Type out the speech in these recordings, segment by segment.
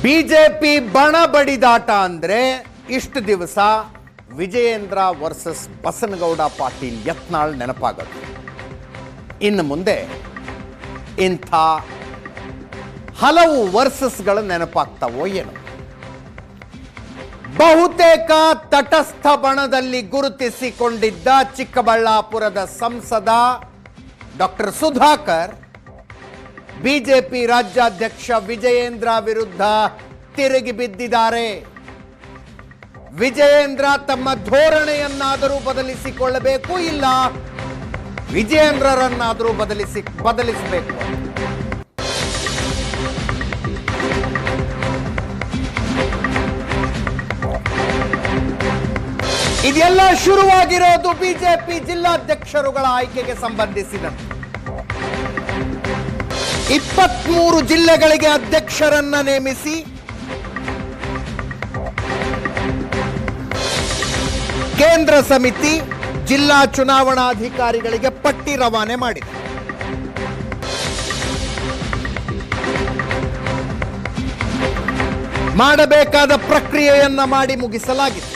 BJP ಬಣ ಬಡಿದಾಟ ಅಂದ್ರೆ ಇಷ್ಟು ದಿವಸ ವಿಜಯೇಂದ್ರ ವರ್ಸಸ್ ಬಸನಗೌಡ ಪಾಟೀಲ್ ಯತ್ನಾಳ್ ನೆನಪಾಗೋದು. ಇನ್ನು ಮುಂದೆ ಇಂಥ ಹಲವು ವರ್ಸಸ್ಗಳು ನೆನಪಾಗ್ತಾವೋ ಏನೋ. ಬಹುತೇಕ ತಟಸ್ಥ ಬಣದಲ್ಲಿ ಗುರುತಿಸಿಕೊಂಡಿದ್ದ ಚಿಕ್ಕಬಳ್ಳಾಪುರದ ಸಂಸದ ಡಾಕ್ಟರ್ ಸುಧಾಕರ್ ಬಿಜೆಪಿ ರಾಜ್ಯಾಧ್ಯಕ್ಷ ವಿಜಯೇಂದ್ರ ವಿರುದ್ಧ ತಿರುಗಿ ಬಿದ್ದಿದ್ದಾರೆ. ವಿಜಯೇಂದ್ರ ತಮ್ಮ ಧೋರಣೆಯನ್ನಾದರೂ ಬದಲಿಸಿಕೊಳ್ಳಬೇಕು, ಇಲ್ಲ ವಿಜಯೇಂದ್ರರನ್ನಾದರೂ ಬದಲಿಸಬೇಕು. ಇದೆಲ್ಲ ಶುರುವಾಗಿರೋದು ಬಿಜೆಪಿ ಜಿಲ್ಲಾಧ್ಯಕ್ಷರುಗಳ ಆಯ್ಕೆಗೆ ಸಂಬಂಧಿಸಿದಂತೆ. 23 ಜಿಲ್ಲೆಗಳಿಗೆ ಅಧ್ಯಕ್ಷರನ್ನ ನೇಮಿಸಿ ಕೇಂದ್ರ ಸಮಿತಿ ಜಿಲ್ಲಾ ಚುನಾವಣಾಧಿಕಾರಿಗಳಿಗೆ ಪಟ್ಟಿ ರವಾನೆ ಮಾಡಿದೆ. ಮಾಡಬೇಕಾದ ಪ್ರಕ್ರಿಯೆಯನ್ನ ಮಾಡಿ ಮುಗಿಸಲಾಗಿದೆ.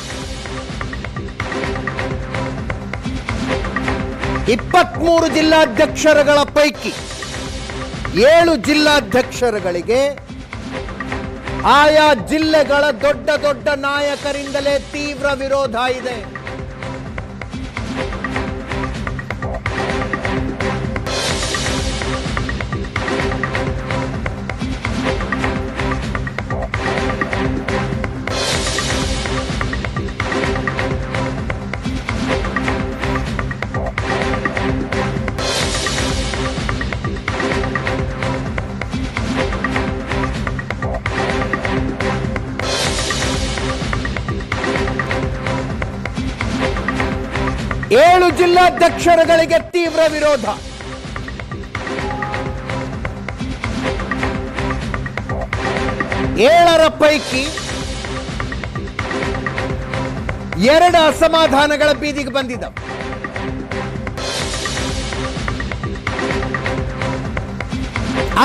23 ಜಿಲ್ಲಾಧ್ಯಕ್ಷರುಗಳ ಪೈಕಿ 7 ಜಿಲ್ಲಾಧ್ಯಕ್ಷರುಗಳಿಗೆ ಆಯಾ ಜಿಲ್ಲೆಗಳ ದೊಡ್ಡ ದೊಡ್ಡ ನಾಯಕರಿಂದಲೇ ತೀವ್ರ ವಿರೋಧ ಇದೆ. ಏಳು ಜಿಲ್ಲಾಧ್ಯಕ್ಷರುಗಳಿಗೆ ತೀವ್ರ ವಿರೋಧ. ಏಳರ ಪೈಕಿ 2 ಅಸಮಾಧಾನಗಳ ಬೀದಿಗೆ ಬಂದಿದ್ದವು.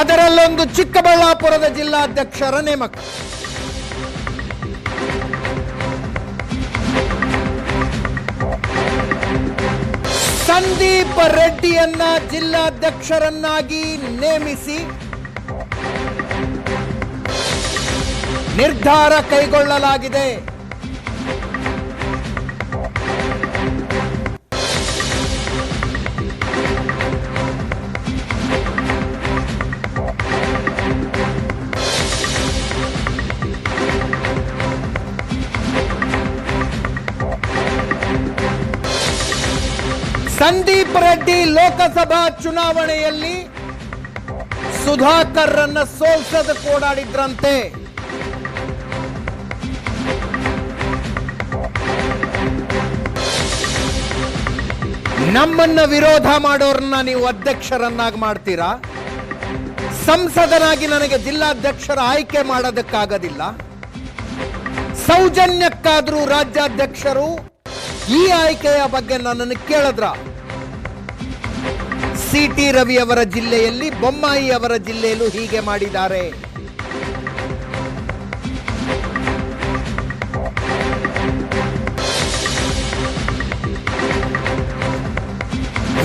ಅದರಲ್ಲೊಂದು ಚಿಕ್ಕಬಳ್ಳಾಪುರದ ಜಿಲ್ಲಾಧ್ಯಕ್ಷರ ನೇಮಕ. ಸಂದೀಪ್ ರೆಡ್ಡಿಯನ್ನ ಜಿಲ್ಲಾಧ್ಯಕ್ಷರನ್ನಾಗಿ ನೇಮಿಸಿ ನಿರ್ಧಾರ ಕೈಗೊಳ್ಳಲಾಗಿದೆ. ಸಂದೀಪ್ ರೆಡ್ಡಿ ಲೋಕಸಭಾ ಚುನಾವಣೆಯಲ್ಲಿ ಸುಧಾಕರ್ ರನ್ನ ಸೋಲ್ಸದ ಓಡಾಡಿದ್ರಂತೆ. ನಮ್ಮನ್ನ ವಿರೋಧ ಮಾಡೋರನ್ನ ನೀವು ಅಧ್ಯಕ್ಷರನ್ನಾಗಿ ಮಾಡ್ತೀರಾ, ಸಂಸದನಾಗಿ ನನಗೆ ಜಿಲ್ಲಾಧ್ಯಕ್ಷರ ಆಯ್ಕೆ ಮಾಡೋದಕ್ಕಾಗೋದಿಲ್ಲ, ಸೌಜನ್ಯಕ್ಕಾದ್ರೂ ರಾಜ್ಯಾಧ್ಯಕ್ಷರು ಈ ಆಯ್ಕೆಯ ಬಗ್ಗೆ ನನ್ನನ್ನು ಕೇಳಿದ್ರ? ಸಿ.ಟಿ. ರವಿ ಅವರ ಜಿಲ್ಲೆಯಲ್ಲಿ, ಬೊಮ್ಮಾಯಿ ಅವರ ಜಿಲ್ಲೆಯಲ್ಲೂ ಹೀಗೆ ಮಾಡಿದ್ದಾರೆ.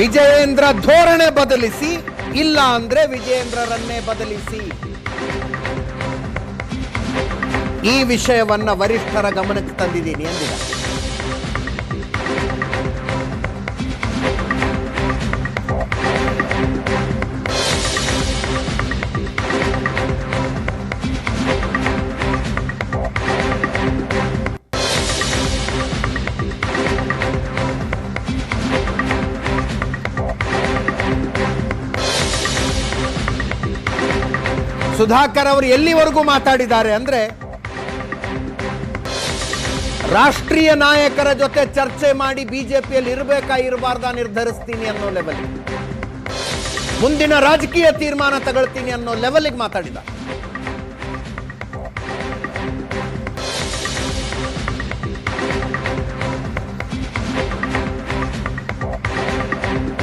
ವಿಜಯೇಂದ್ರ ಧೋರಣೆ ಬದಲಿಸಿ, ಇಲ್ಲ ಅಂದ್ರೆ ವಿಜಯೇಂದ್ರರನ್ನೇ ಬದಲಿಸಿ. ಈ ವಿಷಯವನ್ನ ವರಿಷ್ಠರ ಗಮನಕ್ಕೆ ತಂದಿದ್ದೀನಿ ಎಂದಿಲ್ಲ. ಸುಧಾಕರ್ ಅವರು ಎಲ್ಲಿವರೆಗೂ ಮಾತಾಡಿದ್ದಾರೆ ಅಂದ್ರೆ, ರಾಷ್ಟ್ರೀಯ ನಾಯಕರ ಜೊತೆ ಚರ್ಚೆ ಮಾಡಿ ಬಿಜೆಪಿಯಲ್ಲಿ ಇರಬೇಕಾ ಇರಬಾರ್ದಾ ನಿರ್ಧರಿಸ್ತೀನಿ ಅನ್ನೋ ಲೆವೆಲ್, ಮುಂದಿನ ರಾಜಕೀಯ ತೀರ್ಮಾನ ತಗೊಳ್ತೀನಿ ಅನ್ನೋ ಲೆವೆಲ್ಗೆ ಮಾತಾಡಿದ.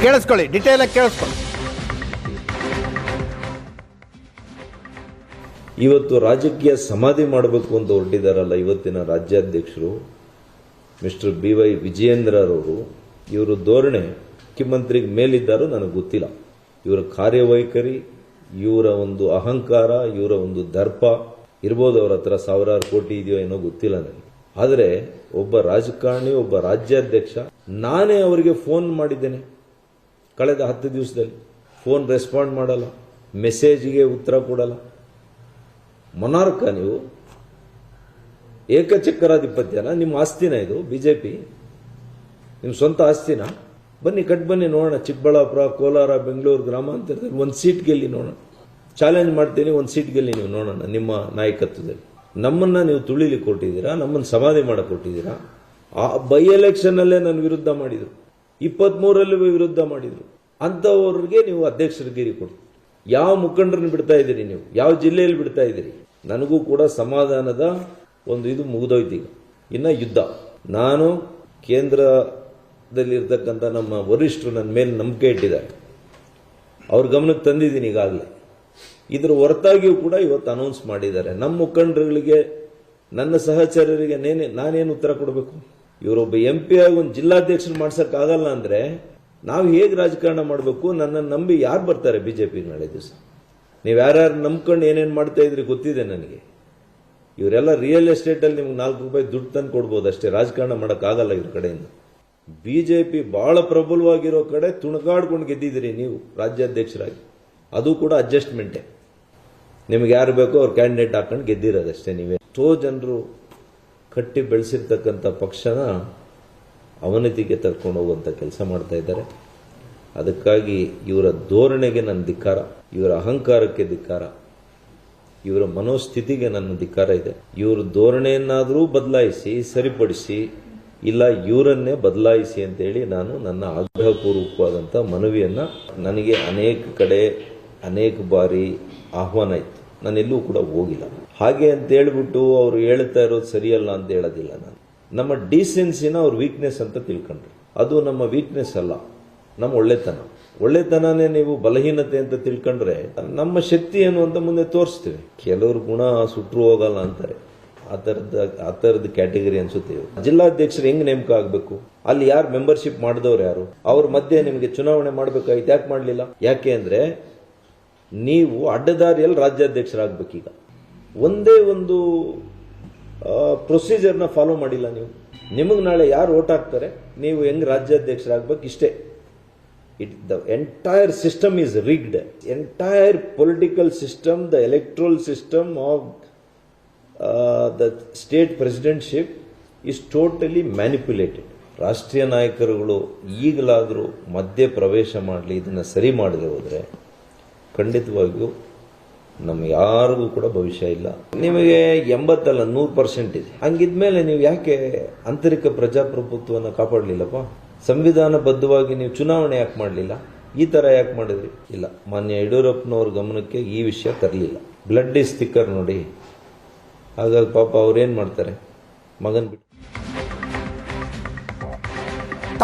ಕೇಳಿಸ್ಕೊಳ್ಳಿ, ಡೀಟೇಲ್ ಆಗಿ ಕೇಳಿಸ್ಕೊಳ್ಳಿ. ಇವತ್ತು ರಾಜಕೀಯ ಸಮಾಧಿ ಮಾಡಬೇಕು ಅಂತ ಹೊರಟಿದ್ದಾರಲ್ಲ ಇವತ್ತಿನ ರಾಜ್ಯಾಧ್ಯಕ್ಷರು ಮಿಸ್ಟರ್ BY ವಿಜಯೇಂದ್ರರವರು, ಇವರು ಧೋರಣೆ ಮುಖ್ಯಮಂತ್ರಿಗೆ ಮೇಲಿದ್ದಾರೋ ನನಗೆ ಗೊತ್ತಿಲ್ಲ. ಇವರ ಕಾರ್ಯವೈಖರಿ, ಇವರ ಒಂದು ಅಹಂಕಾರ, ಇವರ ಒಂದು ದರ್ಪ ಇರ್ಬೋದು. ಅವರ ಹತ್ರ ಸಾವಿರಾರು ಕೋಟಿ ಇದೆಯೋ ಏನೋ ಗೊತ್ತಿಲ್ಲ ನನಗೆ. ಆದರೆ ಒಬ್ಬ ರಾಜಕಾರಣಿ, ಒಬ್ಬ ರಾಜ್ಯಾಧ್ಯಕ್ಷ, ನಾನೇ ಅವರಿಗೆ ಫೋನ್ ಮಾಡಿದ್ದೇನೆ ಕಳೆದ 10 ದಿವಸದಲ್ಲಿ. ಫೋನ್ ರೆಸ್ಪಾಂಡ್ ಮಾಡಲ್ಲ, ಮೆಸೇಜ್ಗೆ ಉತ್ತರ ಕೊಡಲ್ಲ. ಮೊನಾರ್ಕ ನೀವು? ಏಕಚಕ್ರಾಧಿಪತ್ಯನ? ನಿಮ್ಮ ಆಸ್ತಿನ ಇದು? ಬಿಜೆಪಿ ನಿಮ್ಮ ಸ್ವಂತ ಆಸ್ತಿನ? ಬನ್ನಿ ಕಟ್ ಬನ್ನಿ ನೋಡೋಣ. ಚಿಕ್ಕಬಳ್ಳಾಪುರ, ಕೋಲಾರ, ಬೆಂಗಳೂರು ಗ್ರಾಮಾಂತರದಲ್ಲಿ ಒಂದು ಸೀಟ್ ಗೆಲ್ಲಿ ನೋಡೋಣ. ಚಾಲೆಂಜ್ ಮಾಡ್ತೀನಿ, ಒಂದು ಸೀಟ್ ಗೆಲ್ಲಿ ನೀವು ನೋಡೋಣ. ನಿಮ್ಮ ನಾಯಕತ್ವದಲ್ಲಿ ನಮ್ಮನ್ನ ನೀವು ತುಳಿಲಿಕ್ಕೆ ಕೊಟ್ಟಿದ್ದೀರಾ, ನಮ್ಮನ್ನು ಸಮಾಧಿ ಮಾಡಕ್ಕೆ ಕೊಟ್ಟಿದ್ದೀರಾ. ಆ ಬೈ ಎಲೆಕ್ಷನ್ ಅಲ್ಲೇ ನನ್ನ ವಿರುದ್ಧ ಮಾಡಿದ್ರು, 23ರಲ್ಲೂ ವಿರುದ್ಧ ಮಾಡಿದ್ರು. ಅಂತವ್ರಿಗೆ ನೀವು ಅಧ್ಯಕ್ಷರಿಗೇರಿ ಕೊಡ್ತೀರಿ. ಯಾವ ಮುಖಂಡರನ್ನು ಬಿಡ್ತಾ ಇದ್ದೀರಿ ನೀವು? ಯಾವ ಜಿಲ್ಲೆಯಲ್ಲಿ ಬಿಡ್ತಾ ಇದ್ದೀರಿ? ನನಗೂ ಕೂಡ ಸಮಾಧಾನದ ಒಂದು ಇದು ಮುಗಿದೋಯ್ತು. ಈಗ ಇನ್ನ ಯುದ್ಧ. ನಾನು ಕೇಂದ್ರದಲ್ಲಿರ್ತಕ್ಕಂಥ ನಮ್ಮ ವರಿಷ್ಠರು ನನ್ನ ಮೇಲೆ ನಂಬಿಕೆ ಇಟ್ಟಿದ್ದಾರೆ, ಅವ್ರ ಗಮನಕ್ಕೆ ತಂದಿದ್ದೀನಿ ಈಗಾಗಲೇ. ಇದರ ಹೊರತಾಗಿಯೂ ಕೂಡ ಇವತ್ತು ಅನೌನ್ಸ್ ಮಾಡಿದ್ದಾರೆ. ನಮ್ಮ ಮುಖಂಡರುಗಳಿಗೆ, ನನ್ನ ಸಹಚರರಿಗೆ ನಾನೇನು ಉತ್ತರ ಕೊಡಬೇಕು? ಇವರೊಬ್ಬ MP ಆಗಿ ಒಂದು ಜಿಲ್ಲಾಧ್ಯಕ್ಷರು ಮಾಡ್ಸಕ್ಕಾಗಲ್ಲ ಅಂದ್ರೆ ನಾವು ಹೇಗೆ ರಾಜಕಾರಣ ಮಾಡಬೇಕು? ನನ್ನನ್ನು ನಂಬಿ ಯಾರು ಬರ್ತಾರೆ ಬಿಜೆಪಿ ನಾಳೆ ದಿವಸ? ನೀವು ಯಾರ್ಯಾರು ನಂಬ್ಕೊಂಡು ಏನೇನು ಮಾಡ್ತಾ ಇದ್ರಿ ಗೊತ್ತಿದೆ ನನಗೆ. ಇವರೆಲ್ಲ ರಿಯಲ್ ಎಸ್ಟೇಟಲ್ಲಿ ನಿಮ್ಗೆ 4 ರೂಪಾಯಿ ದುಡ್ಡು ತಂದು ಕೊಡ್ಬೋದು ಅಷ್ಟೇ. ರಾಜಕಾರಣ ಮಾಡೋಕ್ಕಾಗಲ್ಲ ಇವ್ರ ಕಡೆಯಿಂದ. ಬಿಜೆಪಿ ಬಹಳ ಪ್ರಬಲವಾಗಿರೋ ಕಡೆ ತುಣಕಾಡ್ಕೊಂಡು ಗೆದ್ದಿದ್ದೀರಿ ನೀವು ರಾಜ್ಯಾಧ್ಯಕ್ಷರಾಗಿ. ಅದು ಕೂಡ ಅಡ್ಜಸ್ಟ್ಮೆಂಟೇ. ನಿಮ್ಗೆ ಯಾರು ಬೇಕೋ ಅವ್ರ ಕ್ಯಾಂಡಿಡೇಟ್ ಹಾಕೊಂಡು ಗೆದ್ದಿರೋದಷ್ಟೇ. ನೀವೇ ಎಷ್ಟೋ ಜನರು ಕಟ್ಟಿ ಬೆಳೆಸಿರ್ತಕ್ಕಂಥ ಪಕ್ಷನ ಅವನತಿಗೆ ತರ್ಕೊಂಡು ಹೋಗುವಂಥ ಕೆಲಸ ಮಾಡ್ತಾ ಇದ್ದಾರೆ. ಅದಕ್ಕಾಗಿ ಇವರ ಧೋರಣೆಗೆ ನನ್ನ ಧಿಕ್ಕಾರ, ಇವರ ಅಹಂಕಾರಕ್ಕೆ ಧಿಕ್ಕಾರ, ಇವರ ಮನೋಸ್ಥಿತಿಗೆ ನನ್ನ ಧಿಕ್ಕಾರ ಇದೆ. ಇವ್ರ ಧೋರಣೆಯನ್ನಾದರೂ ಬದಲಾಯಿಸಿ, ಸರಿಪಡಿಸಿ, ಇಲ್ಲ ಇವರನ್ನೇ ಬದಲಾಯಿಸಿ ಅಂತೇಳಿ ನಾನು ನನ್ನ ಆಗ್ರಹಪೂರ್ವಕವಾದಂಥ ಮನವಿಯನ್ನ, ನನಗೆ ಅನೇಕ ಕಡೆ ಅನೇಕ ಬಾರಿ ಆಹ್ವಾನ ಇತ್ತು, ನಾನೆಲ್ಲೂ ಕೂಡ ಹೋಗಿಲ್ಲ. ಹಾಗೆ ಅಂತ ಹೇಳ್ಬಿಟ್ಟು ಅವರು ಹೇಳ್ತಾ ಇರೋದು ಸರಿಯಲ್ಲ ಅಂತ ಹೇಳೋದಿಲ್ಲ ನಾನು. ನಮ್ಮ ಡೀಸೆನ್ಸಿನ ಅವ್ರ ವೀಕ್ನೆಸ್ ಅಂತ ತಿಳ್ಕೊಂಡ್ರು. ಅದು ನಮ್ಮ ವೀಕ್ನೆಸ್ ಅಲ್ಲ, ನಮ್ಮ ಒಳ್ಳೆತನ. ಒಳ್ಳೆತನನೇ ನೀವು ಬಲಹೀನತೆ ಅಂತ ತಿಳ್ಕೊಂಡ್ರೆ ನಮ್ಮ ಶಕ್ತಿ ಏನು ಅಂತ ಮುಂದೆ ತೋರಿಸ್ತೀವಿ. ಕೆಲವರು ಗುಣ ಸುಟ್ರು ಹೋಗಲ್ಲ ಅಂತಾರೆ, ಆ ಥರದ ಕ್ಯಾಟಗರಿ ಅನ್ಸುತ್ತೆ. ಜಿಲ್ಲಾಧ್ಯಕ್ಷರು ಹೆಂಗ್ ನೇಮಕ ಆಗಬೇಕು? ಅಲ್ಲಿ ಯಾರು ಮೆಂಬರ್ಶಿಪ್ ಮಾಡಿದವ್ರು ಯಾರು? ಅವ್ರ ಮಧ್ಯೆ ನಿಮಗೆ ಚುನಾವಣೆ ಮಾಡಬೇಕಾಗಿತ್ತು, ಯಾಕೆ ಮಾಡಲಿಲ್ಲ? ಯಾಕೆ ಅಂದ್ರೆ ನೀವು ಅಡ್ಡದಾರಿಯಲ್ಲಿ ರಾಜ್ಯಾಧ್ಯಕ್ಷರಾಗಬೇಕೀಗ. ಒಂದೇ ಒಂದು ಪ್ರೊಸೀಜರ್ನ ಫಾಲೋ ಮಾಡಿಲ್ಲ ನೀವು. ನಿಮಗೆ ನಾಳೆ ಯಾರು ಓಟ್ ಹಾಕ್ತಾರೆ, ನೀವು ಹೆಂಗ್ ರಾಜ್ಯಾಧ್ಯಕ್ಷರಾಗಬೇಕು, ಇಷ್ಟೇ. The entire system is rigged. Entire political system, the electoral system of the state presidentship is totally manipulated. ರಾಷ್ಟ್ರೀಯ ನಾಯಕರುಗಳು ಈಗಲಾದರೂ ಮಧ್ಯೆ ಪ್ರವೇಶ ಮಾಡಲಿ, ಇದನ್ನು ಸರಿ ಮಾಡದೆ ಹೋದರೆ ಖಂಡಿತವಾಗಿಯೂ ನಮ್ಮ ಯಾರಿಗೂ ಕೂಡ ಭವಿಷ್ಯ ಇಲ್ಲ. ನಿಮಗೆ 80 ಅಲ್ಲ 100% ಇದೆ. ಹಂಗಿದ್ಮೇಲೆ ನೀವು ಯಾಕೆ ಆಂತರಿಕ ಪ್ರಜಾಪ್ರಭುತ್ವವನ್ನು ಕಾಪಾಡಲಿಲ್ಲಪ್ಪ? ಸಂವಿಧಾನಬದ್ಧವಾಗಿ ನೀವು ಚುನಾವಣೆ ಯಾಕೆ ಮಾಡಲಿಲ್ಲ? ಈ ತರ ಯಾಕೆ ಮಾಡಿದ್ರಿ? ಇಲ್ಲ, ಮಾನ್ಯ ಯಡಿಯೂರಪ್ಪನವ್ರ ಗಮನಕ್ಕೆ ಈ ವಿಷಯ ತರಲಿಲ್ಲ. ಬ್ಲಡ್ ಇಸ್ ಥಿಕ್ಕರ್ ನೋಡಿ. ಹಾಗಾಗಿ ಪಾಪ ಅವ್ರೇನ್ ಮಾಡ್ತಾರೆ, ಮಗನ್ ಬಿಟ್ಟು.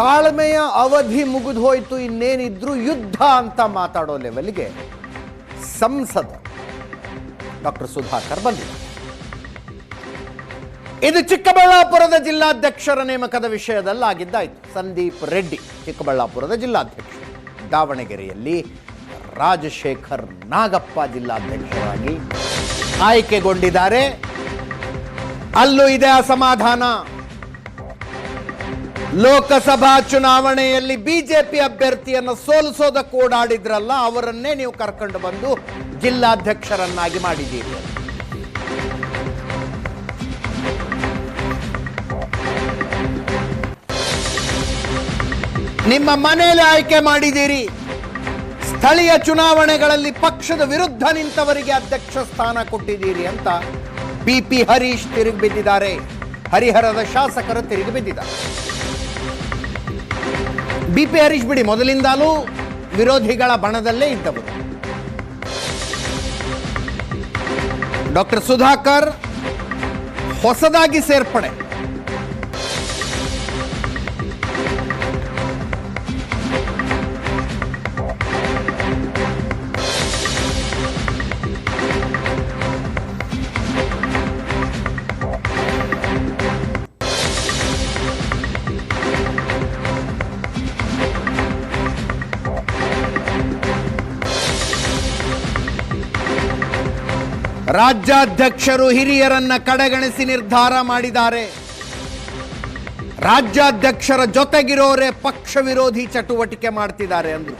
ತಾಳ್ಮೆಯ ಅವಧಿ ಮುಗಿದು ಹೋಯ್ತು, ಇನ್ನೇನಿದ್ರು ಯುದ್ಧ ಅಂತ ಮಾತಾಡೋ ಲೆವೆಲ್ಗೆ ಸಂಸದ ಡಾಕ್ಟರ್ ಸುಧಾಕರ್ ಬಂದಿದ್ದಾರೆ. ಇದು ಚಿಕ್ಕಬಳ್ಳಾಪುರದ ಜಿಲ್ಲಾಧ್ಯಕ್ಷರ ನೇಮಕದ ವಿಷಯದಲ್ಲಾಗಿದ್ದಾಯಿತು. ಸಂದೀಪ್ ರೆಡ್ಡಿ ಚಿಕ್ಕಬಳ್ಳಾಪುರದ ಜಿಲ್ಲಾಧ್ಯಕ್ಷ, ದಾವಣಗೆರೆಯಲ್ಲಿ ರಾಜಶೇಖರ್ ನಾಗಪ್ಪ ಜಿಲ್ಲಾಧ್ಯಕ್ಷರಾಗಿ ಆಯ್ಕೆಗೊಂಡಿದ್ದಾರೆ. ಅಲ್ಲೂ ಇದೆ ಅಸಮಾಧಾನ. ಲೋಕಸಭಾ ಚುನಾವಣೆಯಲ್ಲಿ ಬಿಜೆಪಿ ಅಭ್ಯರ್ಥಿಯನ್ನು ಸೋಲಿಸೋದಕ್ಕೆ ಓಡಾಡಿದ್ರಲ್ಲ, ಅವರನ್ನೇ ನೀವು ಕರ್ಕೊಂಡು ಬಂದು ಜಿಲ್ಲಾಧ್ಯಕ್ಷರನ್ನಾಗಿ ಮಾಡಿದ್ದೀರಿ. ನಿಮ್ಮ ಮನೆಯಲ್ಲಿ ಆಯ್ಕೆ ಮಾಡಿದ್ದೀರಿ. ಸ್ಥಳೀಯ ಚುನಾವಣೆಗಳಲ್ಲಿ ಪಕ್ಷದ ವಿರುದ್ಧ ನಿಂತವರಿಗೆ ಅಧ್ಯಕ್ಷ ಸ್ಥಾನ ಕೊಟ್ಟಿದ್ದೀರಿ ಅಂತ BP ಹರೀಶ್ ತಿರುಗಿ ಬಿದ್ದಿದ್ದಾರೆ. ಹರಿಹರದ ಶಾಸಕರು ತಿರುಗಿ ಬಿದ್ದಿದ್ದಾರೆ. BP ಹರೀಶ್ ಬಿಡಿ, ಮೊದಲಿಂದಲೂ ವಿರೋಧಿಗಳ ಬಣದಲ್ಲೇ ಇದ್ದವರು. ಡಾಕ್ಟರ್ ಸುಧಾಕರ್ ಹೊಸದಾಗಿ ಸೇರ್ಪಡೆ. ರಾಜ್ಯಾಧ್ಯಕ್ಷರು ಹಿರಿಯರನ್ನ ಕಡೆಗಣಿಸಿ ನಿರ್ಧಾರ ಮಾಡಿದ್ದಾರೆ. ರಾಜ್ಯಾಧ್ಯಕ್ಷರ ಜೊತೆಗಿರೋರೆ ಪಕ್ಷ ವಿರೋಧಿ ಚಟುವಟಿಕೆ ಮಾಡ್ತಿದ್ದಾರೆ ಅಂದ್ರು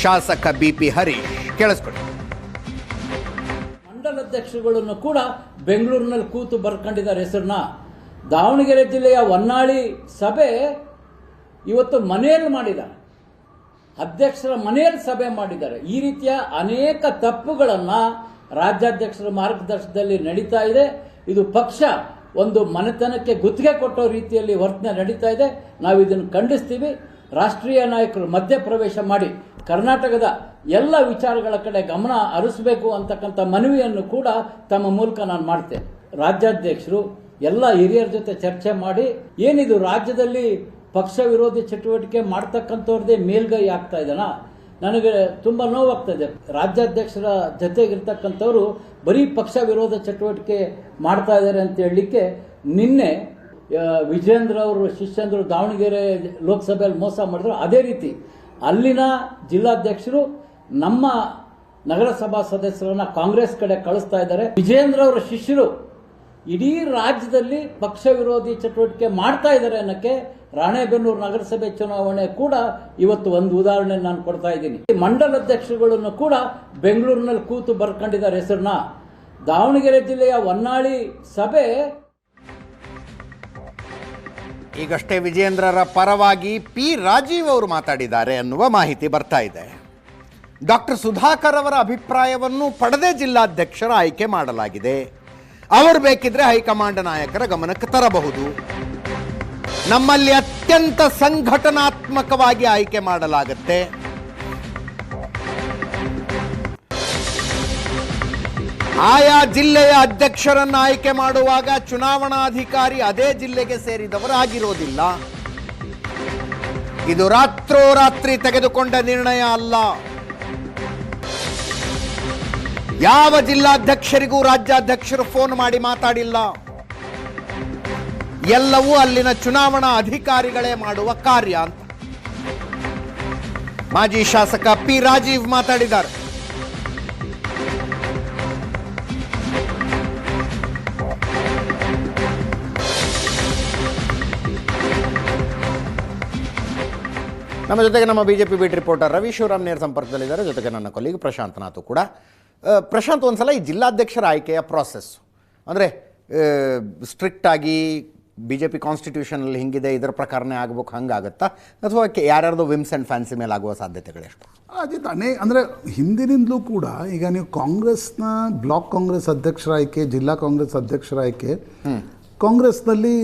ಶಾಸಕ ಬಿಪಿ ಹರೀಶ್. ಕೇಳಿಸ್ಕೊಳ್ಳಿ. ಮಂಡಲಾಧ್ಯಕ್ಷರುಗಳನ್ನು ಕೂಡ ಬೆಂಗಳೂರಿನಲ್ಲಿ ಕೂತು ಬರ್ಕೊಂಡಿದ್ದಾರೆ ಹೆಸರನ್ನ. ದಾವಣಗೆರೆ ಜಿಲ್ಲೆಯ ಹೊನ್ನಾಳಿ ಸಭೆ ಇವತ್ತು ಮನೆಯಲ್ಲಿ ಮಾಡಿದ್ದಾರೆ, ಅಧ್ಯಕ್ಷರ ಮನೆಯಲ್ಲಿ ಸಭೆ ಮಾಡಿದ್ದಾರೆ. ಈ ರೀತಿಯ ಅನೇಕ ತಪ್ಪುಗಳನ್ನು ರಾಜ್ಯಾಧ್ಯಕ್ಷರ ಮಾರ್ಗದರ್ಶನದಲ್ಲಿ ನಡೀತಾ ಇದೆ. ಇದು ಪಕ್ಷ ಒಂದು ಮನೆತನಕ್ಕೆ ಗುತ್ತಿಗೆ ಕೊಟ್ಟೋ ರೀತಿಯಲ್ಲಿ ವರ್ತನೆ ನಡೀತಾ ಇದೆ. ನಾವು ಇದನ್ನು ಖಂಡಿಸ್ತೀವಿ. ರಾಷ್ಟ್ರೀಯ ನಾಯಕರು ಮಧ್ಯಪ್ರವೇಶ ಮಾಡಿ ಕರ್ನಾಟಕದ ಎಲ್ಲ ವಿಚಾರಗಳ ಕಡೆ ಗಮನ ಹರಿಸಬೇಕು ಅಂತಕ್ಕಂಥ ಮನವಿಯನ್ನು ಕೂಡ ತಮ್ಮ ಮೂಲಕ ನಾನು ಮಾಡ್ತೇನೆ. ರಾಜ್ಯಾಧ್ಯಕ್ಷರು ಎಲ್ಲ ಹಿರಿಯರ ಜೊತೆ ಚರ್ಚೆ ಮಾಡಿ ಏನಿದು ರಾಜ್ಯದಲ್ಲಿ ಪಕ್ಷ ವಿರೋಧಿ ಚಟುವಟಿಕೆ ಮಾಡ್ತಕ್ಕಂಥವ್ರದ್ದೇ ಮೇಲ್ಗೈ ಆಗ್ತಾ ಇದೆನಾ, ನನಗೆ ತುಂಬ ನೋವಾಗ್ತಾ ಇದೆ. ರಾಜ್ಯಾಧ್ಯಕ್ಷರ ಜೊತೆಗಿರ್ತಕ್ಕಂಥವ್ರು ಬರೀ ಪಕ್ಷ ವಿರೋಧ ಚಟುವಟಿಕೆ ಮಾಡ್ತಾ ಇದ್ದಾರೆ ಅಂತ ಹೇಳಲಿಕ್ಕೆ ನಿನ್ನೆ ವಿಜೇಂದ್ರ ಅವರು ಶಿಷ್ಯಂದ್ರು ದಾವಣಗೆರೆ ಲೋಕಸಭೆಯಲ್ಲಿ ಮೋಸ ಮಾಡಿದ್ರು. ಅದೇ ರೀತಿ ಅಲ್ಲಿನ ಜಿಲ್ಲಾಧ್ಯಕ್ಷರು ನಮ್ಮ ನಗರಸಭಾ ಸದಸ್ಯರನ್ನ ಕಾಂಗ್ರೆಸ್ ಕಡೆ ಕಳಿಸ್ತಾ ಇದ್ದಾರೆ. ವಿಜೇಂದ್ರ ಅವರ ಶಿಷ್ಯರು ಇಡೀ ರಾಜ್ಯದಲ್ಲಿ ಪಕ್ಷ ವಿರೋಧಿ ಚಟುವಟಿಕೆ ಮಾಡ್ತಾ ಇದ್ದಾರೆ ಅನ್ನಕ್ಕೆ ರಾಣೆಬೆನ್ನೂರು ನಗರಸಭೆ ಚುನಾವಣೆ ಕೂಡ ಇವತ್ತು ಒಂದು ಉದಾಹರಣೆ ನಾನು ಕೊಡ್ತಾ ಇದ್ದೀನಿ. ಮಂಡಲಾಧ್ಯಕ್ಷರುಗಳನ್ನು ಕೂಡ ಬೆಂಗಳೂರಿನಲ್ಲಿ ಕೂತು ಬರ್ಕೊಂಡಿದ್ದಾರೆ ಹೆಸರನ್ನ. ದಾವಣಗೆರೆ ಜಿಲ್ಲೆಯ ಹೊನ್ನಾಳಿ ಸಭೆ ಈಗಷ್ಟೇ ವಿಜೇಂದ್ರರ ಪರವಾಗಿ ಪಿ ರಾಜೀವ್ ಅವರು ಮಾತಾಡಿದ್ದಾರೆ ಅನ್ನುವ ಮಾಹಿತಿ ಬರ್ತಾ ಇದೆ. ಡಾಕ್ಟರ್ ಸುಧಾಕರ್ ಅವರ ಅಭಿಪ್ರಾಯವನ್ನು ಪಡೆದೇ ಜಿಲ್ಲಾಧ್ಯಕ್ಷರ ಆಯ್ಕೆ ಮಾಡಲಾಗಿದೆ. ಅವರು ಬೇಕಿದ್ರೆ ಹೈಕಮಾಂಡ್ ನಾಯಕರ ಗಮನಕ್ಕೆ ತರಬಹುದು. ನಮ್ಮಲ್ಲಿ ಅತ್ಯಂತ ಸಂಘಟನಾತ್ಮಕವಾಗಿ ಆಯ್ಕೆ ಮಾಡಲಾಗುತ್ತೆ. ಆಯಾ ಜಿಲ್ಲೆಯ ಅಧ್ಯಕ್ಷರನ್ನು ಆಯ್ಕೆ ಮಾಡುವಾಗ ಚುನಾವಣಾಧಿಕಾರಿ ಅದೇ ಜಿಲ್ಲೆಗೆ ಸೇರಿದವರಾಗಿರೋದಿಲ್ಲ. ಇದು ರಾತ್ರೋರಾತ್ರಿ ತೆಗೆದುಕೊಂಡ ನಿರ್ಣಯ ಅಲ್ಲ. ಯಾವ ಜಿಲ್ಲಾಧ್ಯಕ್ಷರಿಗೂ ರಾಜ್ಯಾಧ್ಯಕ್ಷರು ಫೋನ್ ಮಾಡಿ ಮಾತಾಡಿಲ್ಲ. ಎಲ್ಲವೂ ಅಲ್ಲಿನ ಚುನಾವಣಾ ಅಧಿಕಾರಿಗಳೇ ಮಾಡುವ ಕಾರ್ಯ ಅಂತ ಮಾಜಿ ಶಾಸಕ ಪಿ ರಾಜೀವ್ ಮಾತಾಡಿದ್ದಾರೆ. ನಮ್ಮ ಜೊತೆಗೆ ನಮ್ಮ BJP beat reporter Ravi Shivaram ನೇರ ಸಂಪರ್ಕದಲ್ಲಿದ್ದಾರೆ. ಜೊತೆಗೆ ನನ್ನ ಕೊಲೀಗ್ ಪ್ರಶಾಂತ್ ನಾಥು ಕೂಡ. ಪ್ರಶಾಂತ್, ಒಂದ್ಸಲ ಈ ಜಿಲ್ಲಾಧ್ಯಕ್ಷರ ಆಯ್ಕೆಯ ಪ್ರಾಸೆಸ್ ಅಂದರೆ ಸ್ಟ್ರಿಕ್ಟ್ ಆಗಿ ಬಿಜೆಪಿ ಕಾನ್ಸ್ಟಿಟ್ಯೂಷನಲ್ಲಿ ಹಿಂಗಿದೆ, ಇದರ ಪ್ರಕಾರನೇ ಆಗ್ಬೇಕು, ಹಂಗಾಗತ್ತಾ ಅಥವಾ ಯಾರ್ಯಾರ್ದು ವಿಮ್ಸ್ ಆ್ಯಂಡ್ ಫ್ಯಾನ್ಸಿ ಮೇಲೆ ಆಗುವ ಸಾಧ್ಯತೆಗಳೆಷ್ಟು? ಅಜಿತ್, ಅಂದರೆ ಹಿಂದಿನಿಂದಲೂ ಕೂಡ ಈಗ ನೀವು ಕಾಂಗ್ರೆಸ್ನ ಬ್ಲಾಕ್ ಕಾಂಗ್ರೆಸ್ ಅಧ್ಯಕ್ಷರ ಆಯ್ಕೆ, ಜಿಲ್ಲಾ ಕಾಂಗ್ರೆಸ್ ಅಧ್ಯಕ್ಷರ ಆಯ್ಕೆ, ಕಾಂಗ್ರೆಸ್ನಲ್ಲಿ